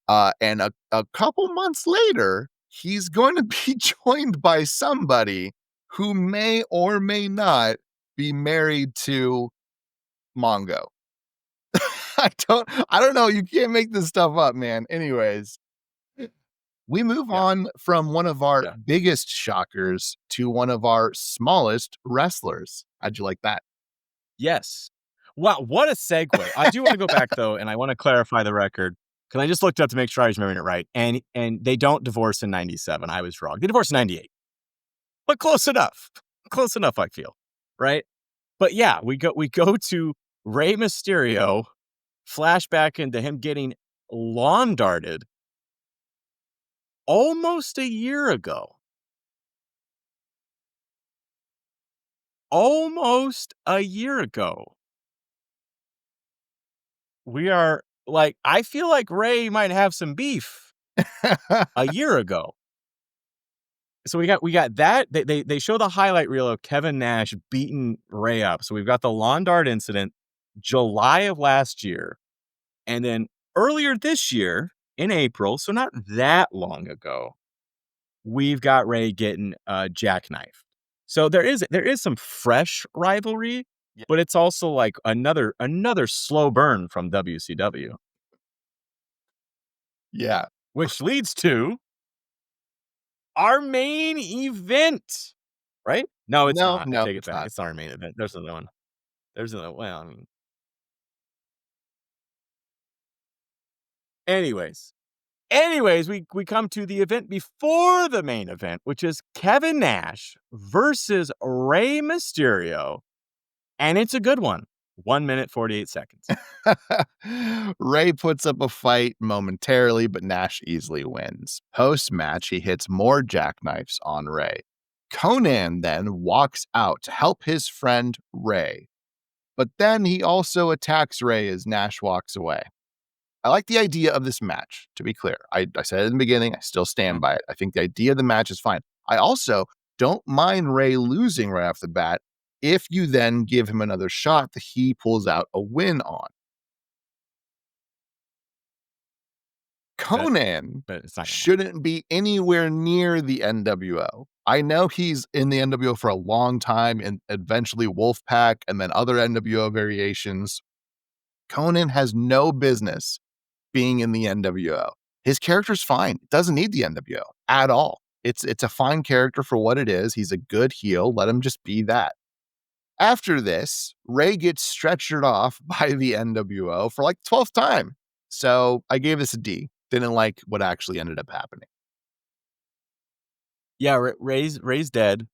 And a couple months later, he's going to be joined by somebody who may or may not be married to Mongo. I don't know. You can't make this stuff up, man. Anyways. We move on from one of our biggest shockers to one of our smallest wrestlers. How'd you like that?
Yes. Wow, what a segue. I do want to go back, though, and I want to clarify the record, because I just looked up to make sure I was remembering it right. And they don't divorce in 97. I was wrong. They divorce in 98. But close enough. Close enough, I feel. Right? But yeah, we go to Rey Mysterio, flashback into him getting lawn darted almost a year ago. Almost a year ago. We are like, I feel like Ray might have some beef a year ago. So we got that. They show the highlight reel of Kevin Nash beating Ray up. So we've got the lawn dart incident, July of last year. And then earlier this year, in April, so not that long ago, we've got Ray getting jackknifed. So there is some fresh rivalry, But it's also like another slow burn from WCW.
Yeah.
Which leads to our main event, right? No, it's not. I take it
it's
back.
not.
It's not our main event. There's another one. Well, I mean. Anyways, we come to the event before the main event, which is Kevin Nash versus Rey Mysterio. And it's a good one. 1 minute, 48 seconds.
Ray puts up a fight momentarily, but Nash easily wins. Post-match, he hits more jackknifes on Ray. Conan then walks out to help his friend Ray. But then he also attacks Ray as Nash walks away. I like the idea of this match, to be clear. I said it in the beginning, I still stand by it. I think the idea of the match is fine. I also don't mind Ray losing right off the bat if you then give him another shot that he pulls out a win on. Conan
but it's not
shouldn't be anywhere near the NWO. I know he's in the NWO for a long time and eventually Wolfpack and then other NWO variations. Conan has no business being in the NWO. His character's fine. It doesn't need the NWO at all. It's a fine character for what it is. He's a good heel. Let him just be that. After this, Ray gets stretchered off by the NWO for like 12th time. So I gave this a D. Didn't like what actually ended up happening.
Yeah, Ray's dead.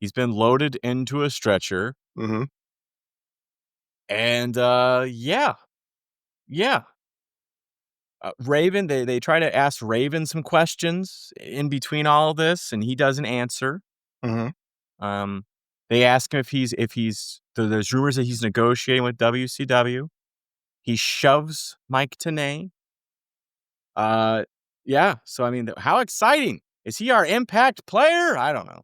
He's been loaded into a stretcher.
Mm-hmm.
And yeah. Raven, they try to ask Raven some questions in between all of this, and he doesn't answer.
Mm-hmm.
They ask him if he's there's rumors that he's negotiating with WCW. He shoves Mike Tenay. Yeah. So I mean, how exciting is he? Our Impact player? I don't know.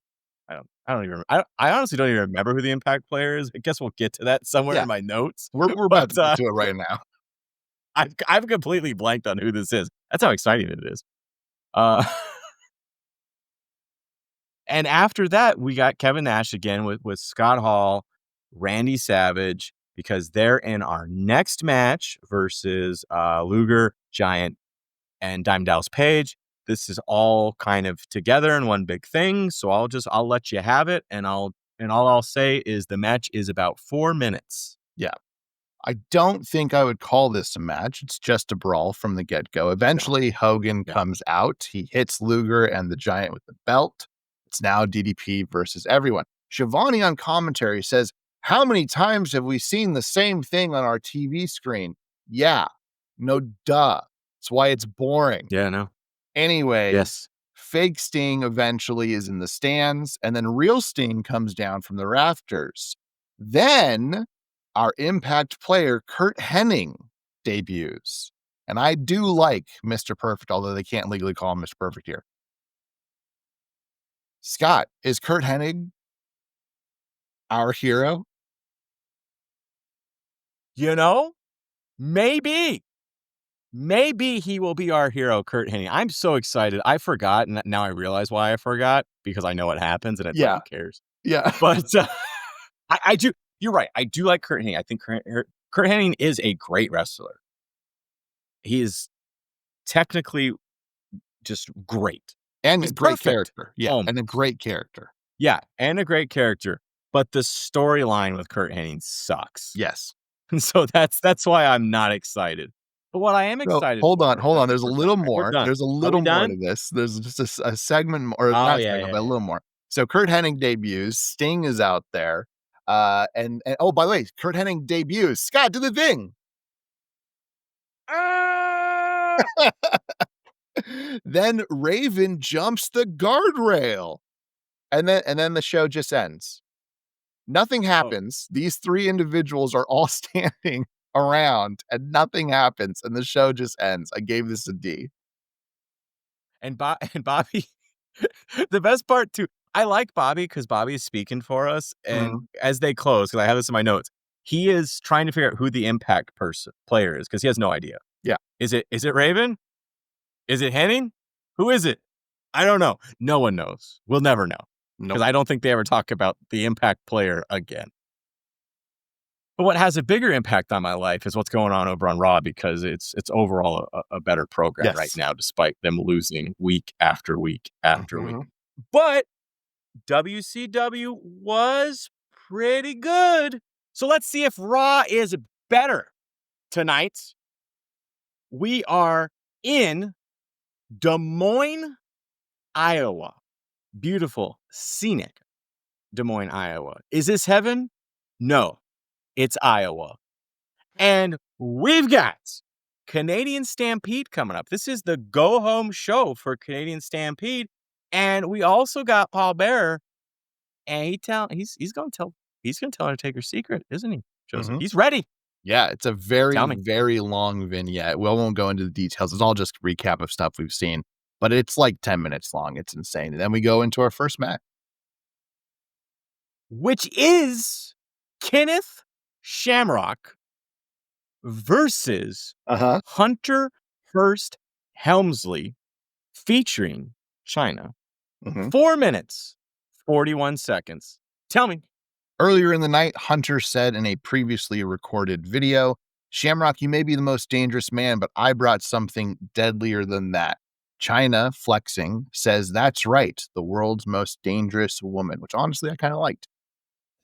I don't even. I honestly don't even remember who the Impact player is. I guess we'll get to that somewhere in my notes.
We're about to get to it right now.
I've completely blanked on who this is. That's how exciting it is. And after that, we got Kevin Nash again with Scott Hall, Randy Savage, because they're in our next match versus Luger, Giant, and Diamond Dallas Page. This is all kind of together in one big thing. So I'll let you have it, and all I'll say is the match is about 4 minutes.
Yeah. I don't think I would call this a match. It's just a brawl from the get-go. Eventually, Hogan comes out. He hits Luger and the Giant with the belt. It's now DDP versus everyone. Shivani on commentary says, "How many times have we seen the same thing on our TV screen?" Yeah. No, duh. That's why it's boring.
Yeah, no.
Anyways,
Yes.
fake Sting eventually is in the stands, and then real Sting comes down from the rafters. Then our Impact player, Kurt Hennig, debuts. And I do like Mr. Perfect, although they can't legally call him Mr. Perfect here. Scott, is Kurt Hennig our hero?
You know, maybe he will be our hero, Kurt Hennig. I'm so excited. I forgot, and now I realize why I forgot, because I know what happens, and it's like, who cares?
Yeah.
But I do. You're right. I do like Kurt Hennig. I think Kurt Hennig is a great wrestler. He is technically just great.
And
He's
a great
perfect.
character. Yeah.
Almost.
And a great character.
Yeah. And a great character. But the storyline with Kurt Hennig sucks.
Yes.
So that's why I'm not excited. But what I am excited
hold on.
for,
There's a little more. There's a little more to this. There's just a segment, or not segment, but a little more. So Kurt Hennig debuts. Sting is out there. And oh, by the way, Kurt Hennig debuts. Scott, do the thing. Then Raven jumps the guardrail. And then the show just ends. Nothing happens. These three individuals are all standing around and nothing happens, and the show just ends. I gave this a D.
And Bobby, the best part too, I like Bobby because Bobby is speaking for us. And as they close, because I have this in my notes, he is trying to figure out who the Impact player is, because he has no idea.
Yeah.
Is it Raven? Is it Hennig? Who is it? I don't know. No one knows. We'll never know. Because I don't think they ever talk about the Impact player again. But what has a bigger impact on my life is what's going on over on Raw, because it's overall a better program right
Yes.
now, despite them losing week after week after week.
Mhm.
But WCW was pretty good. So let's see if Raw is better tonight. We are in Des Moines, Iowa. Beautiful, scenic Des Moines, Iowa. Is this heaven? No, it's Iowa. And we've got Canadian Stampede coming up. This is the go-home show for Canadian Stampede. And we also got Paul Bearer, and he's gonna tell Undertaker's secret, isn't he, Joseph?
Mhm.
He's ready.
Yeah, it's a very,
Tell me.
very long vignette. We won't go into the details. It's all just a recap of stuff we've seen, but it's like 10 minutes long. It's insane. And then we go into our first match.
Which is Kenneth Shamrock versus
Uh-huh.
Hunter Hearst Helmsley, featuring China.
Mhm.
4 minutes, 41 seconds. Tell me.
Earlier in the night, Hunter said in a previously recorded video, "Shamrock, you may be the most dangerous man, but I brought something deadlier than that." China, flexing, says, "That's right, the world's most dangerous woman," which honestly I kind of liked.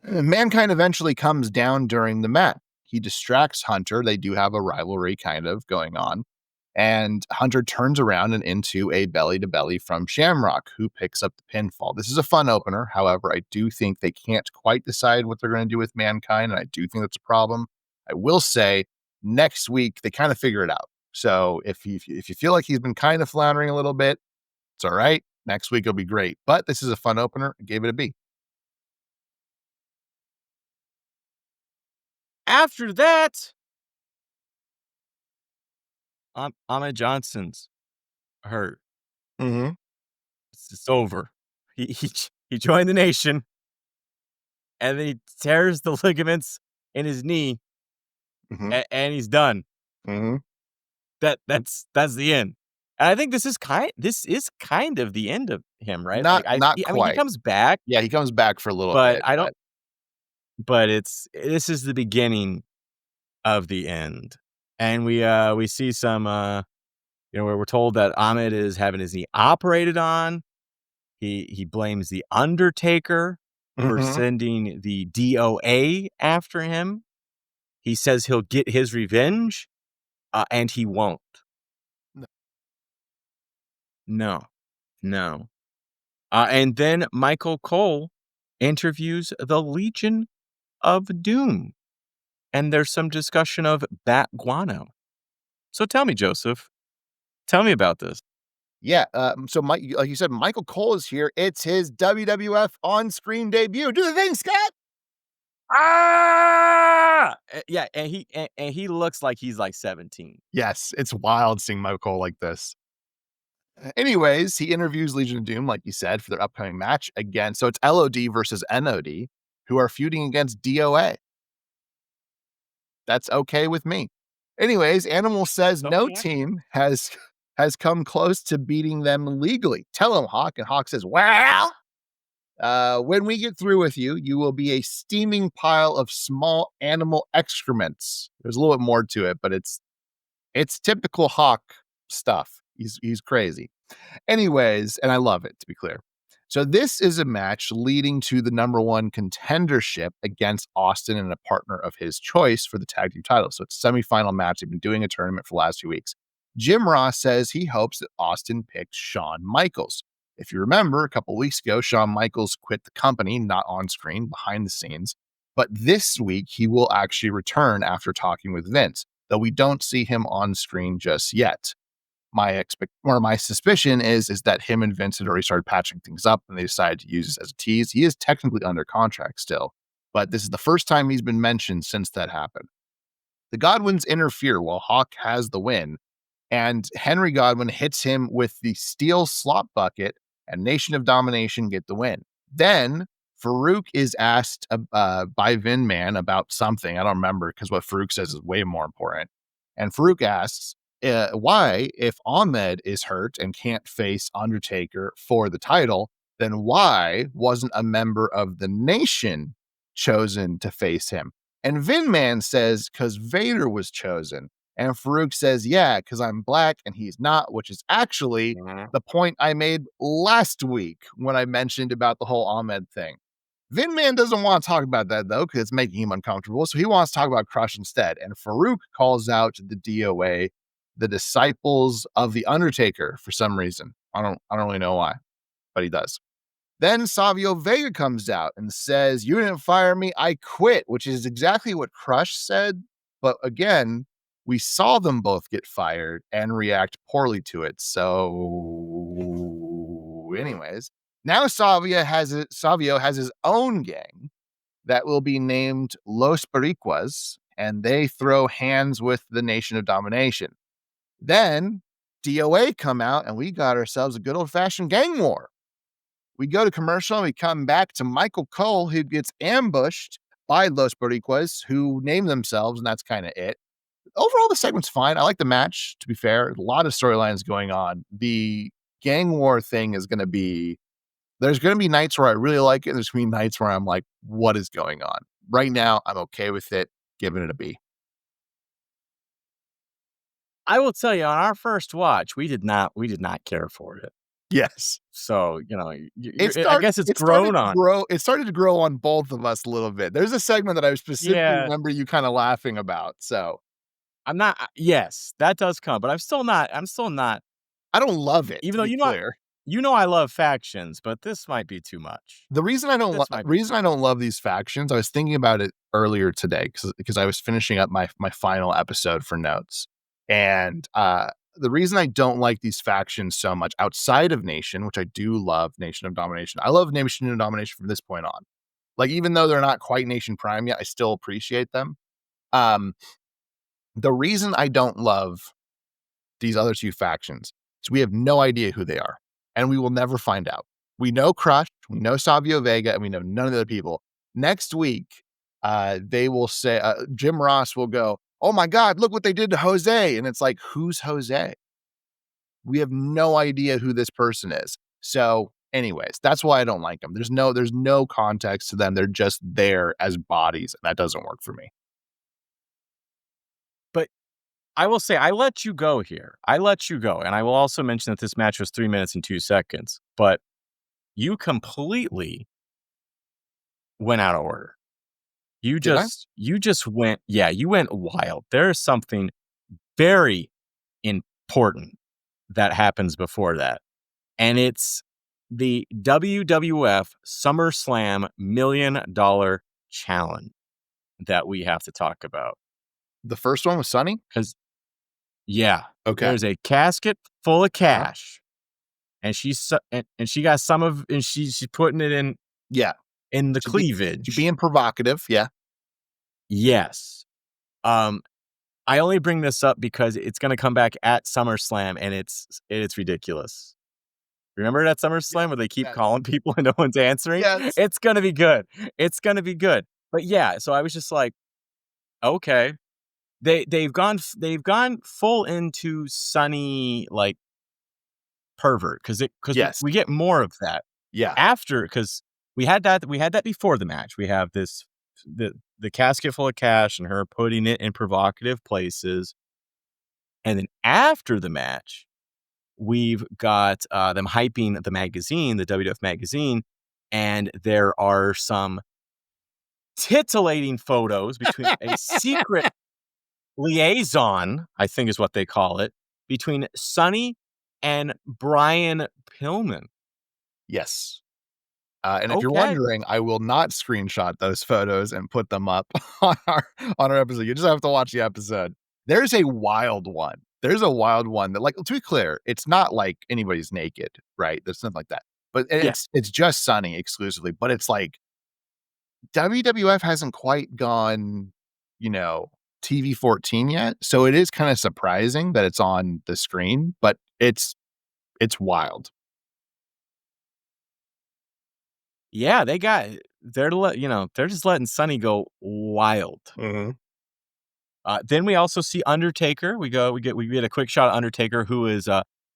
Mankind eventually comes down during the match. He distracts Hunter. They do have a rivalry kind of going on. And Hunter turns around and into a belly to belly from Shamrock, who picks up the pinfall. This is a fun opener. However, I do think they can't quite decide what they're going to do with Mankind. And I do think that's a problem. I will say next week, they kind of figure it out. So if you feel like he's been kind of floundering a little bit, it's all right. Next week will be great. But this is a fun opener. I gave it a B.
After that, Ahmed Johnson's hurt.
Mm-hmm.
It's over. He joined the Nation, and then he tears the ligaments in his knee,
Mm-hmm.
and he's done.
Mm-hmm.
That's the end. And I think this is kind of the end of him, right?
Not
I mean, he
quite.
comes back,
Yeah, he comes back for a little
but
bit.
I don't. But this is the beginning of the end, and we see some where we're told that Ahmed is having his knee operated on. He blames the Undertaker for
Mhm.
sending the DOA after him. He says he'll get his revenge, and he won't. No. And then Michael Cole interviews the Legion of Doom, and there's some discussion of bat guano. So tell me, Joseph, tell me about this.
Yeah, so like you said, Michael Cole is here. It's his WWF on-screen debut. Do the thing, Scott!
Yeah, and he looks like he's like 17.
Yes, it's wild seeing Michael Cole like this. Anyways, he interviews Legion of Doom, like you said, for their upcoming match again. So it's LOD versus NOD, who are feuding against DOA. That's okay with me. Anyways, Animal says no
Okay.
team has come close to beating them legally. Tell him, Hawk. And Hawk says, well, when we get through with you, you will be a steaming pile of small animal excrements. There's a little bit more to it, but it's typical Hawk stuff. He's crazy. Anyways, and I love it, to be clear. So this is a match leading to the number one contendership against Austin and a partner of his choice for the tag team title. So it's a semifinal match. They've been doing a tournament for the last 2 weeks. Jim Ross says he hopes that Austin picks Shawn Michaels. If you remember, a couple weeks ago, Shawn Michaels quit the company, not on screen, behind the scenes. But this week, he will actually return after talking with Vince, though we don't see him on screen just yet. My suspicion is that him and Vince had already started patching things up and they decided to use this as a tease. He is technically under contract still, but this is the first time he's been mentioned since that happened. The Godwins interfere while Hawk has the win, and Henry Godwin hits him with the steel slop bucket, and Nation of Domination get the win. Then Farouk is asked by Vin Man about something. I don't remember, because what Farouk says is way more important. And Farouk asks, why, if Ahmed is hurt and can't face Undertaker for the title, then why wasn't a member of the Nation chosen to face him? And Vin Man says, because Vader was chosen. And Farouk says, yeah, because I'm black and he's not, which is actually the point I made last week when I mentioned about the whole Ahmed thing. Vin Man doesn't want to talk about that, though, because it's making him uncomfortable. So he wants to talk about Crush instead. And Farouk calls out the DOA, the disciples of The Undertaker, for some reason. I don't really know why, but he does. Then Savio Vega comes out and says, you didn't fire me, I quit, which is exactly what Crush said. But again, we saw them both get fired and react poorly to it. So anyways, now Savio has his own gang that will be named Los Boricuas, and they throw hands with the Nation of Domination. Then DOA come out and we got ourselves a good old-fashioned gang war. We go to commercial and we come back to Michael Cole, who gets ambushed by Los Boricuas, who name themselves, and that's kind of it. Overall, the segment's fine. I like the match, to be fair. A lot of storylines going on. The gang war thing is going to be, there's going to be nights where I really like it, and there's going to be nights where I'm like, what is going on? Right now, I'm okay with it, giving it a B.
I will tell you, on our first watch, we did not care for it.
Yes.
So, I guess it's grown on.
It started to grow on both of us a little bit. There's a segment that I specifically remember you kind of laughing about. So
I'm not. Yes, that does come, but I'm still not.
I don't love it.
Even though I love factions, but this might be too much.
The reason I don't love these factions, I was thinking about it earlier today because I was finishing up my final episode for notes, and the reason I don't like these factions so much outside of Nation, which I do love Nation of Domination. I love Nation of Domination from this point on. Like, even though they're not quite Nation Prime yet, I still appreciate them. The reason I don't love these other two factions is we have no idea who they are, and we will never find out. We know Crush, we know Savio Vega, and we know none of the other people. Next week, they will say, Jim Ross will go, oh my God, look what they did to Jose. And it's like, who's Jose? We have no idea who this person is. So anyways, that's why I don't like them. There's no context to them. They're just there as bodies. And that doesn't work for me.
But I will say, I let you go here. And I will also mention that this match was 3 minutes and 2 seconds, but you completely went out of order. You just went wild. There is something very important that happens before that. And it's the WWF SummerSlam $1 Million Challenge that we have to talk about.
The first one was Sunny?
Okay. There's a casket full of cash. And she's putting it in the cleavage.
She's being provocative,
Yes. I only bring this up because it's going to come back at SummerSlam, and it's ridiculous. Remember that SummerSlam where they keep calling people and no one's answering?
Yes.
It's going to be good. But yeah, so I was just like, okay. They've gone full into Sunny, like, pervert because we get more of that.
Yeah.
After, because we had that before the match. We have the casket full of cash and her putting it in provocative places. And then after the match, we've got them hyping the magazine, the WWF magazine, and there are some titillating photos between a secret liaison, I think is what they call it, between Sunny and Brian Pillman.
Yes. And if you're wondering, I will not screenshot those photos and put them up on our episode. You just have to watch the episode. There's a wild one. That, like, to be clear, it's not like anybody's naked, right? There's nothing like that. But it's just Sunny exclusively. But it's like WWF hasn't quite gone, TV 14 yet. So it is kind of surprising that it's on the screen, but it's wild.
Yeah, they're just letting Sunny go wild.
Mm-hmm.
Then we also see Undertaker. We get a quick shot of Undertaker, who is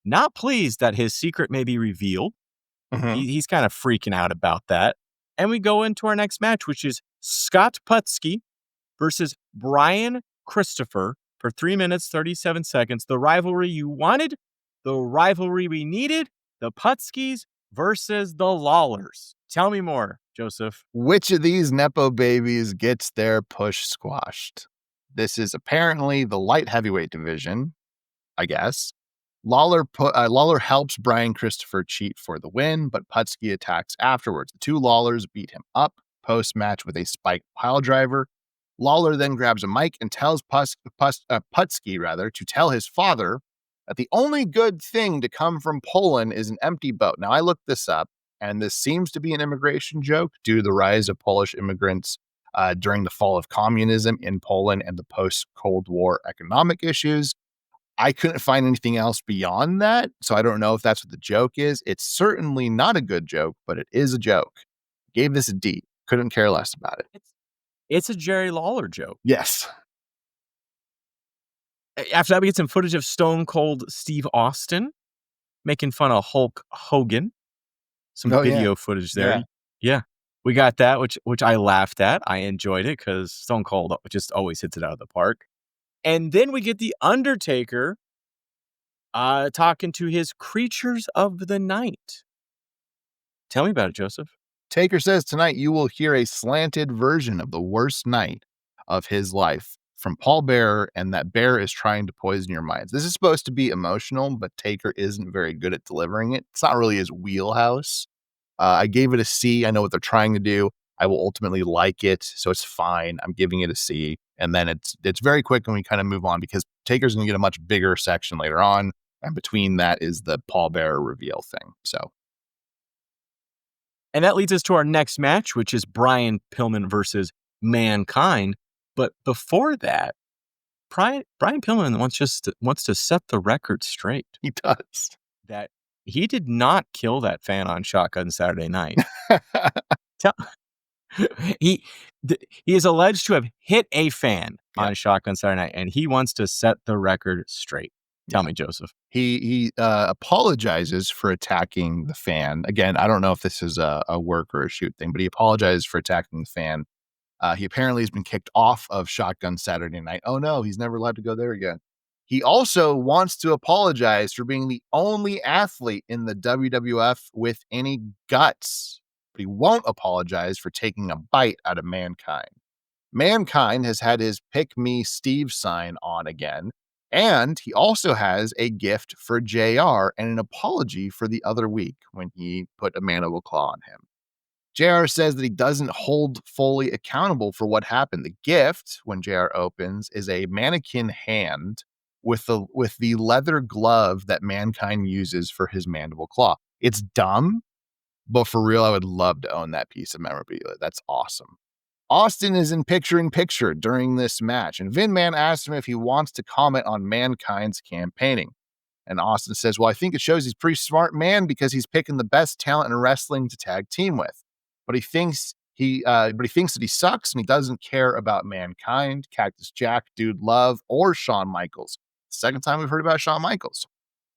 not pleased that his secret may be revealed.
Mm-hmm.
He's kind of freaking out about that. And we go into our next match, which is Scott Putski versus Brian Christopher for 3 minutes, 37 seconds. The rivalry you wanted, the rivalry we needed, the Putskis versus the Lawlers. Tell me more, Joseph.
Which of these Nepo babies gets their push squashed? This is apparently the light heavyweight division, I guess. Lawler helps Brian Christopher cheat for the win, but Putski attacks afterwards. The two Lawlers beat him up post-match with a spiked pile driver. Lawler then grabs a mic and tells Putski to tell his father that the only good thing to come from Poland is an empty boat. Now, I looked this up, and this seems to be an immigration joke due to the rise of Polish immigrants during the fall of communism in Poland and the post-Cold War economic issues. I couldn't find anything else beyond that, so I don't know if that's what the joke is. It's certainly not a good joke, but it is a joke. Gave this a D. Couldn't care less about it.
It's a Jerry Lawler joke.
Yes.
After that, we get some footage of Stone Cold Steve Austin making fun of Hulk Hogan. Some video footage there. Yeah. We got that, which I laughed at. I enjoyed it because Stone Cold just always hits it out of the park. And then we get The Undertaker talking to his creatures of the night. Tell me about it, Joseph.
Taker says tonight you will hear a slanted version of the worst night of his life from Paul Bearer, and that Bear is trying to poison your minds. This is supposed to be emotional, but Taker isn't very good at delivering it. It's not really his wheelhouse. I gave it a C. I know what they're trying to do. I will ultimately like it, so it's fine. I'm giving it a C. And then it's very quick and we kind of move on because Taker's going to get a much bigger section later on. And between that is the Paul Bearer reveal thing.
And that leads us to our next match, which is Brian Pillman versus Mankind. But before that, Brian Pillman wants to set the record straight.
He does.
That he did not kill that fan on Shotgun Saturday Night. He is alleged to have hit a fan on Shotgun Saturday Night, and he wants to set the record straight. Tell me, Joseph.
He apologizes for attacking the fan. Again, I don't know if this is a work or a shoot thing, but he apologizes for attacking the fan. He apparently has been kicked off of Shotgun Saturday Night. Oh no, he's never allowed to go there again. He also wants to apologize for being the only athlete in the WWF with any guts. But he won't apologize for taking a bite out of Mankind. Mankind has had his Pick Me Steve sign on again, and he also has a gift for JR and an apology for the other week when he put a mandible claw on him. JR says that he doesn't hold fully accountable for what happened. The gift, when JR opens, is a mannequin hand with the leather glove that Mankind uses for his mandible claw. It's dumb, but for real, I would love to own that piece of memorabilia. That's awesome. Austin is in picture during this match, and Vin Man asks him if he wants to comment on Mankind's campaigning. And Austin says, well, I think it shows he's a pretty smart man because he's picking the best talent in wrestling to tag team with. But he thinks that he sucks and he doesn't care about Mankind, Cactus Jack, Dude Love, or Shawn Michaels. Second time we've heard about Shawn Michaels.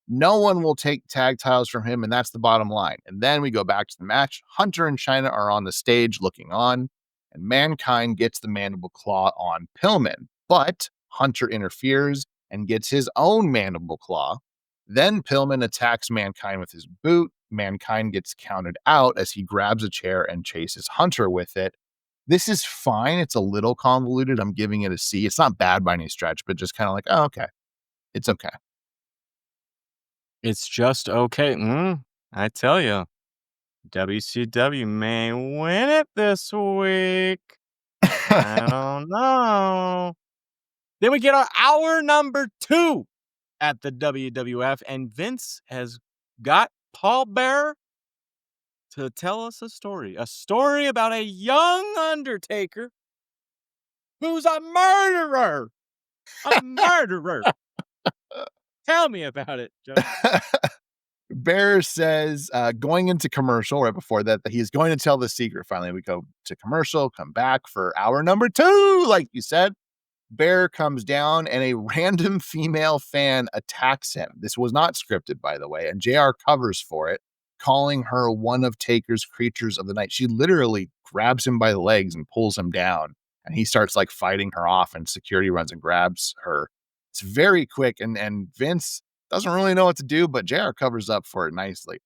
No one will take tag titles from him, and that's the bottom line. And then we go back to the match. Hunter and Chyna are on the stage looking on, and Mankind gets the mandible claw on Pillman. But Hunter interferes and gets his own mandible claw. Then Pillman attacks Mankind with his boot. Mankind gets counted out as he grabs a chair and chases Hunter with it. This is fine. It's a little convoluted. I'm giving it a C. It's not bad by any stretch, but just kind of like, oh, okay. It's okay.
It's just okay. I tell you, WCW may win it this week. I don't know. Then we get our hour number 2 at the WWF, and Vince has got Paul Bearer to tell us a story about a young Undertaker who's a murderer. A murderer. Tell me about it, Joe.
Bear says, going into commercial right before that he's going to tell the secret. Finally, we go to commercial, come back for hour number 2, like you said. Bear comes down and a random female fan attacks him. This was not scripted, by the way, and JR covers for it, calling her one of Taker's creatures of the night. She literally grabs him by the legs and pulls him down and he starts like fighting her off, and security runs and grabs her. It's very quick, and Vince doesn't really know what to do, but JR covers up for it nicely.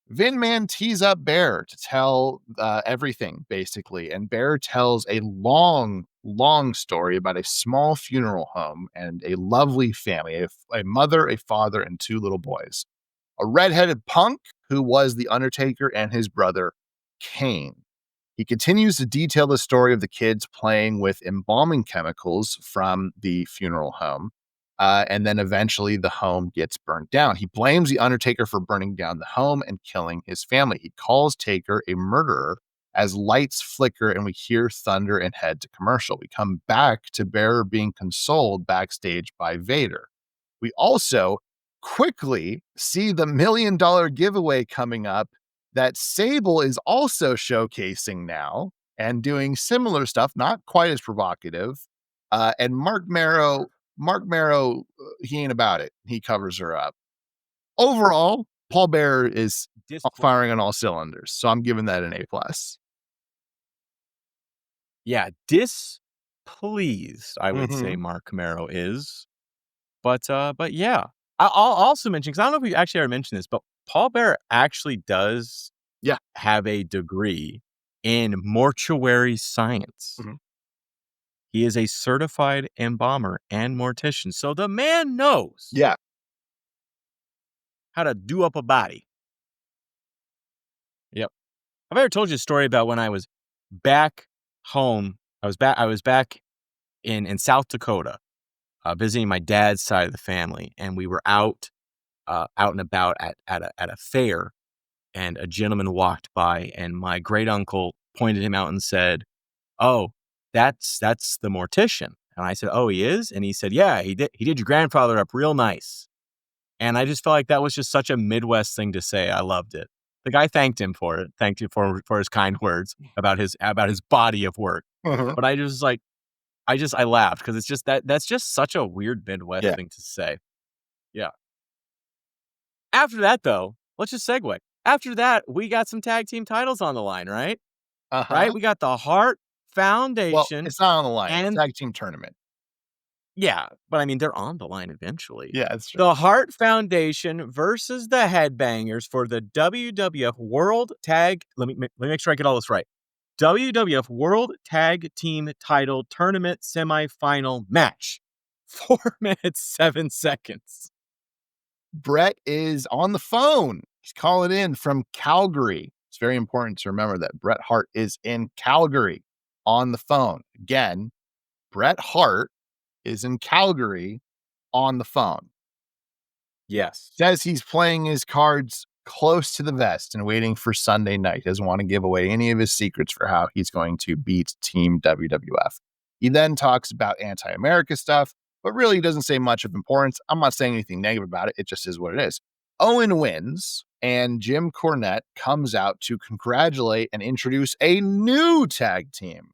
Vin Man tees up Bear to tell everything, basically. And Bear tells a long, long story about a small funeral home and a lovely family, a mother, a father, and 2 little boys. A redheaded punk who was The Undertaker and his brother, Kane. He continues to detail the story of the kids playing with embalming chemicals from the funeral home. And then eventually the home gets burned down. He blames The Undertaker for burning down the home and killing his family. He calls Taker a murderer as lights flicker and we hear thunder and head to commercial. We come back to Bearer being consoled backstage by Vader. We also quickly see the $1 million giveaway coming up that Sable is also showcasing now and doing similar stuff, not quite as provocative. And Mark Marrow, he ain't about it. He covers her up. Overall, Paul Bearer is firing on all cylinders, so I'm giving that an A+.
Yeah, displeased, I would say Mark Camaro is. But yeah. I'll also mention, because I don't know if we actually ever mentioned this, but Paul Bearer actually does have a degree in mortuary science. He is a certified embalmer and mortician. So the man knows how to do up a body. Yep. I've ever told you a story about when I was back home. I was back in South Dakota, visiting my dad's side of the family, and we were out and about at a fair, and a gentleman walked by, and my great uncle pointed him out and said, "Oh, that's the mortician." And I said, "Oh, he is?" And he said, "Yeah, he did your grandfather up real nice." And I just felt like that was just such a Midwest thing to say. I loved it. The guy thanked him for it. Thanked him for his kind words about his body of work. But I just like, I laughed because it's just that's just such a weird Midwest thing to say. Yeah. After that, though, let's just segue. After that, we got some tag team titles on the line, right? Right? We got the Hart Foundation.
Well, it's not on the line. It's tag team tournament.
Yeah, but I mean, they're on the line eventually.
Yeah, that's true.
The Hart Foundation versus the Headbangers for the WWF World Tag. Let me make sure I get all this right. WWF World Tag Team Title Tournament Semifinal Match. 4 minutes, 7 seconds.
Brett is on the phone. He's calling in from Calgary. It's very important to remember that Bret Hart is in Calgary on the phone. Again, Bret Hart is in Calgary on the phone.
Yes.
Says he's playing his cards close to the vest and waiting for Sunday night. Doesn't want to give away any of his secrets for how he's going to beat Team WWF. He then talks about anti-America stuff, but really doesn't say much of importance. I'm not saying anything negative about it. It just is what it is. Owen wins, and Jim Cornette comes out to congratulate and introduce a new tag team.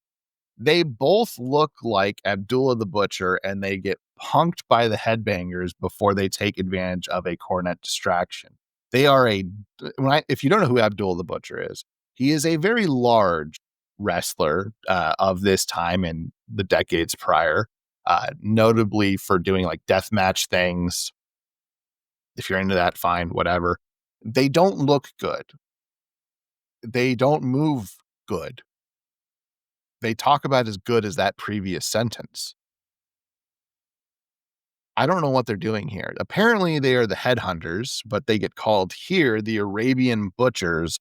They both look like Abdullah the Butcher, and they get punked by the Headbangers before they take advantage of a Cornette distraction. They are if you don't know who Abdullah the Butcher is, he is a very large wrestler of this time and the decades prior, notably for doing like deathmatch things. If you're into that, fine, whatever. They don't look good. They don't move good. They talk about as good as that previous sentence. I don't know what they're doing here. Apparently they are the Headhunters, but they get called here the Arabian Butchers.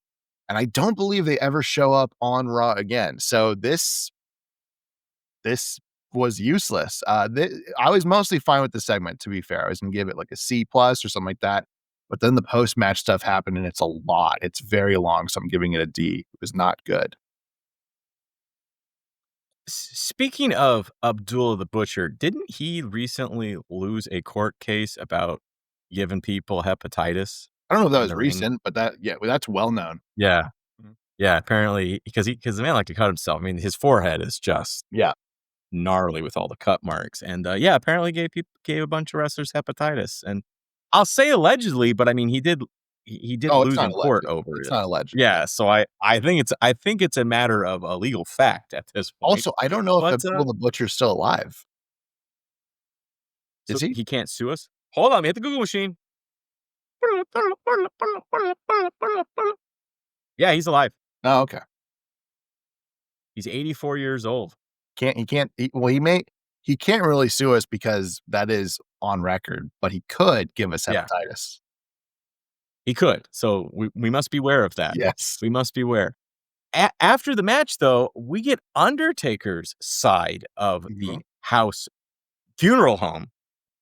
And I don't believe they ever show up on Raw again. So this was useless. I was mostly fine with the segment, to be fair. I was going to give it like a C+ or something like that. But then the post-match stuff happened and it's a lot. It's very long. So I'm giving it a D. It was not good.
Speaking of Abdullah the Butcher, didn't he recently lose a court case about giving people hepatitis?
I don't know if that was recent, but that's well known.
Yeah. Yeah, apparently because the man liked to cut himself. I mean, his forehead is just gnarly with all the cut marks. And apparently gave a bunch of wrestlers hepatitis. And I'll say allegedly, but I mean he did he did
Oh, it's
lose
not
in court
alleged.
over
It's
it.
not alleged.
Yeah, so I think it's a matter of a legal fact at this point.
Also, I don't know if
But,
Abdullah the Butcher's still alive.
so
Is he?
he can't sue us? Hold on, let me hit the Google machine. Yeah, he's alive.
Oh, okay.
He's 84 years old.
He can't really sue us because that is on record, but he could give us
Yeah,
hepatitis.
he could. So we must beware of that.
Yes.
We must beware. After the match, though, we get Undertaker's side of
Mhm.
the house funeral home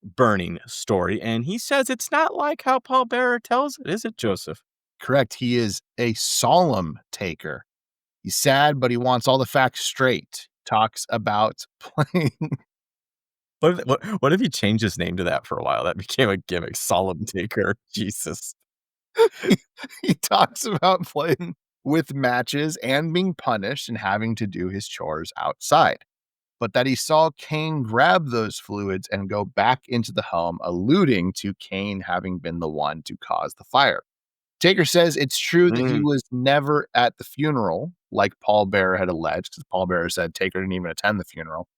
burning story, and he says it's not like how Paul Bearer tells it, is it, Joseph?
Correct. He is a solemn taker. He's sad, but he wants all the facts straight. Talks about playing.
What if he changed his name to that for a while? That became a gimmick, Solemn Taker. Jesus.
He talks about playing with matches and being punished and having to do his chores outside, but that he saw Kane grab those fluids and go back into the home, alluding to Kane having been the one to cause the fire. Taker says it's true that he
Mm,
was never at the funeral, like Paul Bearer had alleged, because Paul Bearer said Taker didn't even attend the funeral.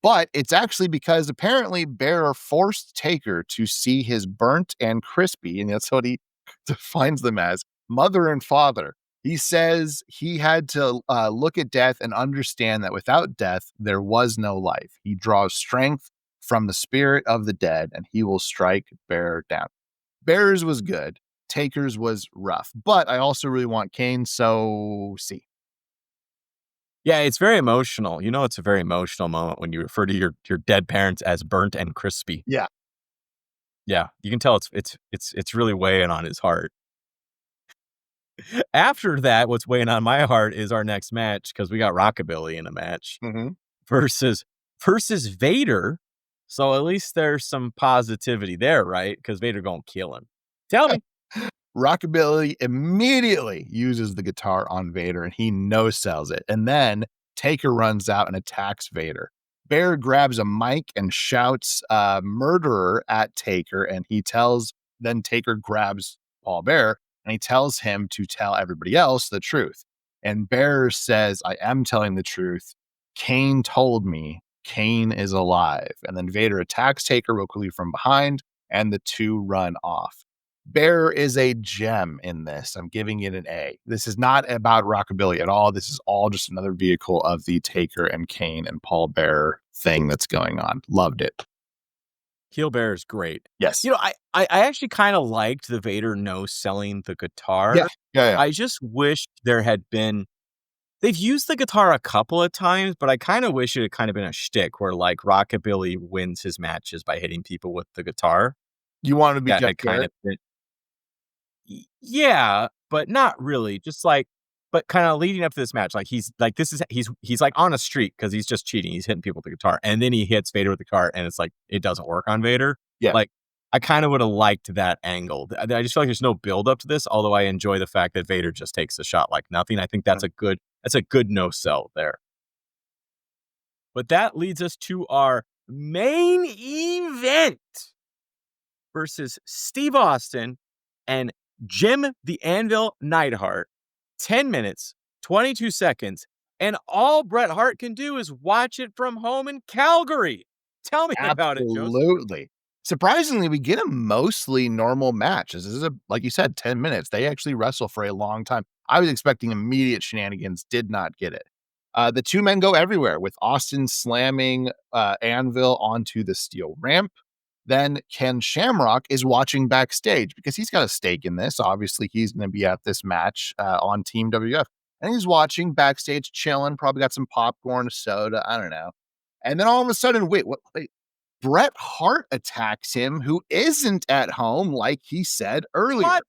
But it's actually because apparently Bearer forced Taker to see his burnt and crispy, and that's what he defines them as, mother and father. He says he had to look at death and understand that without death, there was no life. He draws strength from the spirit of the dead, and he will strike Bearer down. Bearer's was good. Taker's was rough. But I also really want Kane, so see.
yeah, it's very emotional. You know, it's a very emotional moment when you refer to your dead parents as burnt and crispy.
Yeah.
Yeah, you can tell it's really weighing on his heart. After that, what's weighing on my heart is our next match because we got Rockabilly in a match
Mm-hmm.
versus Vader. So at least there's some positivity there, right? Because Vader gonna kill him. Tell me.
Rockabilly immediately uses the guitar on Vader and he no sells it. And then Taker runs out and attacks Vader. Bear grabs a mic and shouts murderer at Taker. And then Taker grabs Paul Bear and he tells him to tell everybody else the truth. And Bear says, I am telling the truth. Kane told me Kane is alive. And then Vader attacks Taker real quickly from behind and the two run off. Bear is a gem in this. I'm giving it an A. This is not about Rockabilly at all. This is all just another vehicle of the Taker and Kane and Paul Bear thing that's going on. Loved it.
Heel Bear is great.
Yes.
You know, I actually kind of liked the Vader no selling the guitar.
Yeah. Yeah.
I just wish there had been. They've used the guitar a couple of times, but I kind of wish it had kind of been a shtick where like Rockabilly wins his matches by hitting people with the guitar.
You want to be
That
Jeff
had kind
Jarrett?
of been. Yeah, but not really. Just like, but kind of leading up to this match, like he's like on a streak because he's just cheating. He's hitting people with the guitar, and then he hits Vader with the guitar, and it's like it doesn't work on Vader.
Yeah.
Like I kind of would have liked that angle. I just feel like there's no build up to this. Although I enjoy the fact that Vader just takes a shot like nothing. I think that's a good no sell there. But that leads us to our main event versus Steve Austin and Jim the Anvil Neidhart. 10 minutes, 22 seconds, and all Bret Hart can do is watch it from home in Calgary. Tell me about it, Joseph.
Absolutely. Surprisingly, we get a mostly normal match. This is like you said, 10 minutes. They actually wrestle for a long time. I was expecting immediate shenanigans, did not get it. The two men go everywhere with Austin slamming Anvil onto the steel ramp. Then Ken Shamrock is watching backstage because he's got a stake in this. Obviously, he's going to be at this match on Team WF. And he's watching backstage, chilling, probably got some popcorn, a soda, I don't know. And then all of a sudden, wait, Bret Hart attacks him, who isn't at home, like he said earlier.
What?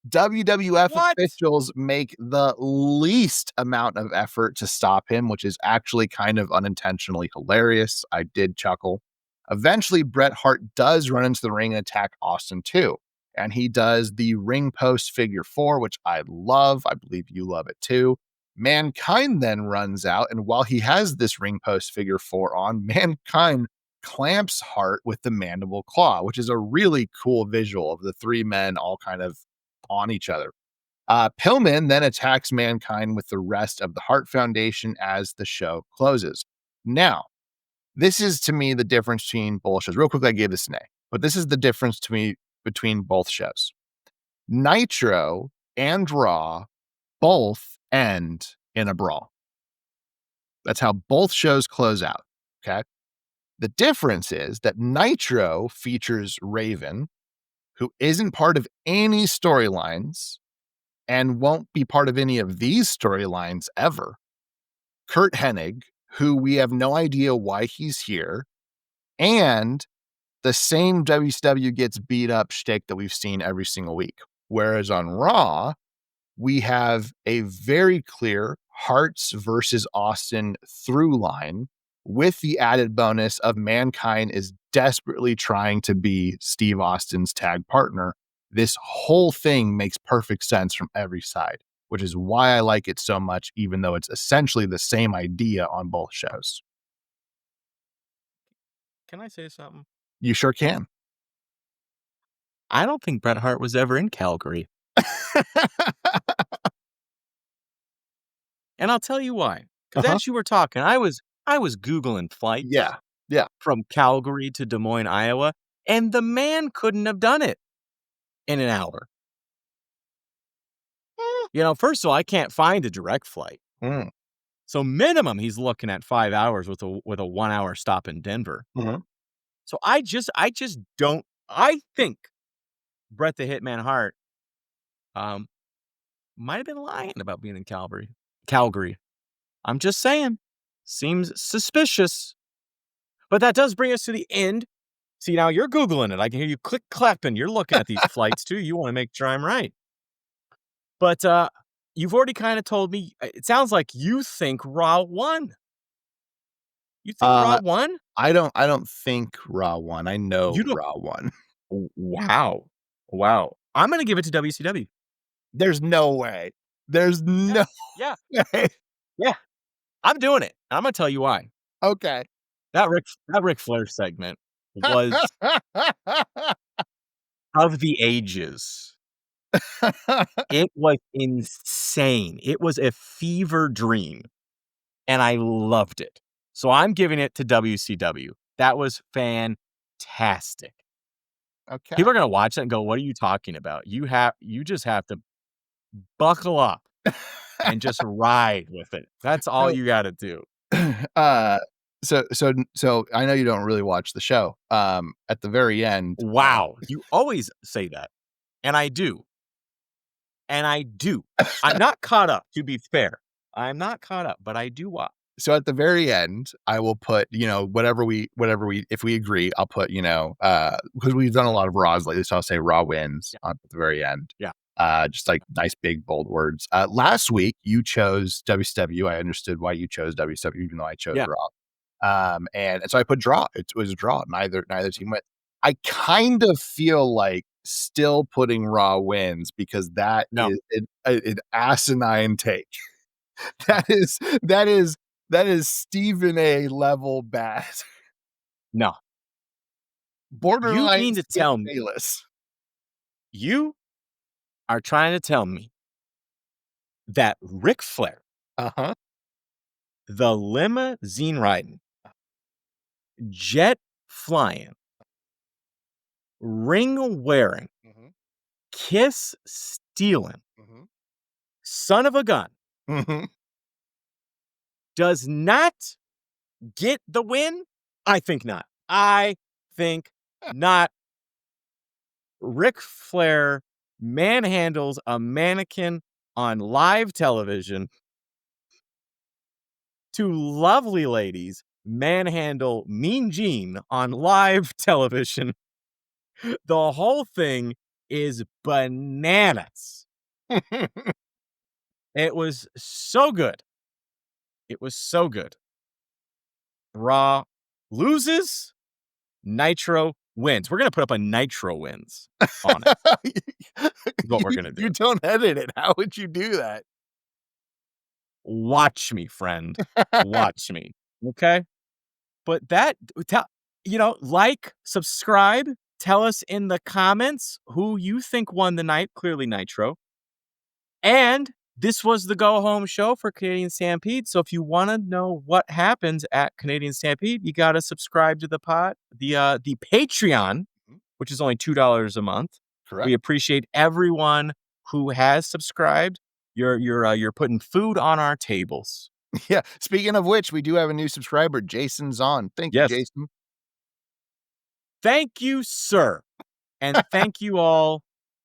WWF
What?
officials make the least amount of effort to stop him, which is actually kind of unintentionally hilarious. I did chuckle. Eventually, Bret Hart does run into the ring and attack Austin too. And he does the ring post figure 4, which I love. I believe you love it too. Mankind then runs out. And while he has this ring post figure 4 on, Mankind clamps Hart with the mandible claw, which is a really cool visual of the three men all kind of on each other. Pillman then attacks Mankind with the rest of the Hart Foundation as the show closes. Now, this is to me the difference between both shows. Real quickly, I gave this an A, but this is the difference to me between both shows. Nitro and Raw both end in a brawl. That's how both shows close out. Okay. The difference is that Nitro features Raven, who isn't part of any storylines and won't be part of any of these storylines ever. Kurt Hennig, who we have no idea why he's here, and the same WCW gets beat up shtick that we've seen every single week. Whereas on Raw, we have a very clear Harts versus Austin through line with the added bonus of Mankind is desperately trying to be Steve Austin's tag partner. This whole thing makes perfect sense from every side, which is why I like it so much, even though it's essentially the same idea on both shows.
Can I say something?
You sure can.
I don't think Bret Hart was ever in Calgary. And I'll tell you why. Because as you were talking, I was Googling flights
Yeah.
from Calgary to Des Moines, Iowa, and the man couldn't have done it in an hour. First of all, I can't find a direct flight. So minimum, he's looking at 5 hours with a 1 hour stop in Denver. So I just don't. I think Bret the Hitman Hart might have been lying about being in Calgary. I'm just saying, seems suspicious. But that does bring us to the end. See, now you're Googling it. I can hear you click-clapping. You're looking at these flights too. You want to make sure I'm right. But you've already kind of told me. It sounds like you think Raw won. You think Raw won?
I don't think Raw won. I know
You don't-
Raw won.
Wow. I'm going to give it to WCW.
There's no way. There's no
Yeah.
way.
Yeah. I'm doing it. I'm going to tell you why.
Okay.
That Ric Flair segment was of the ages. It was insane. It was a fever dream. And I loved it. So I'm giving it to WCW. That was fantastic.
Okay.
People are going to watch that and go, what are you talking about? You just have to buckle up and just ride with it. That's all you got to do.
So I know you don't really watch the show. At the very end.
Wow. You always say that. And I do. I'm not caught up, to be fair. I'm not caught up, but I do watch.
So at the very end, I will put, whatever we, if we agree, I'll put, because we've done a lot of Raws lately, so I'll say Raw wins at the very end.
Yeah.
Just like nice, big, bold words. Last week, you chose WCW. I understood why you chose WCW, even though I chose Raw. And so I put draw. It was a draw. Neither team went. I kind of feel like still putting Raw wins because that is an asinine take. That is Stephen A level bad.
No.
Borderline.
You mean to tell me you are trying to tell me that Ric Flair, the limousine riding, jet flying, ring wearing, kiss stealing, son of a gun, does not get the win? I think not. Ric Flair manhandles a mannequin on live television. Two lovely ladies manhandle Mean Gene on live television. The whole thing is bananas. It was so good. Raw loses. Nitro wins. We're going to put up a Nitro wins on it. What we're going to do.
You don't edit it. How would you do that?
Watch me, friend. Watch me. Okay? But subscribe Tell us in the comments who you think won the night. Clearly Nitro. And this was the go home show for Canadian Stampede. So if you want to know what happens at Canadian Stampede, you got to subscribe to the Patreon, which is only $2 a month.
Correct.
We appreciate everyone who has subscribed. You're putting food on our tables.
Yeah. Speaking of which, we do have a new subscriber, Jason Zahn. Thank you, Jason.
Thank you, sir. And thank you all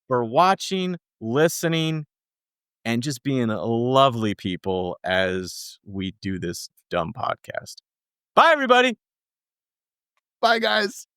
for watching, listening, and just being lovely people as we do this dumb podcast. Bye, everybody.
Bye, guys.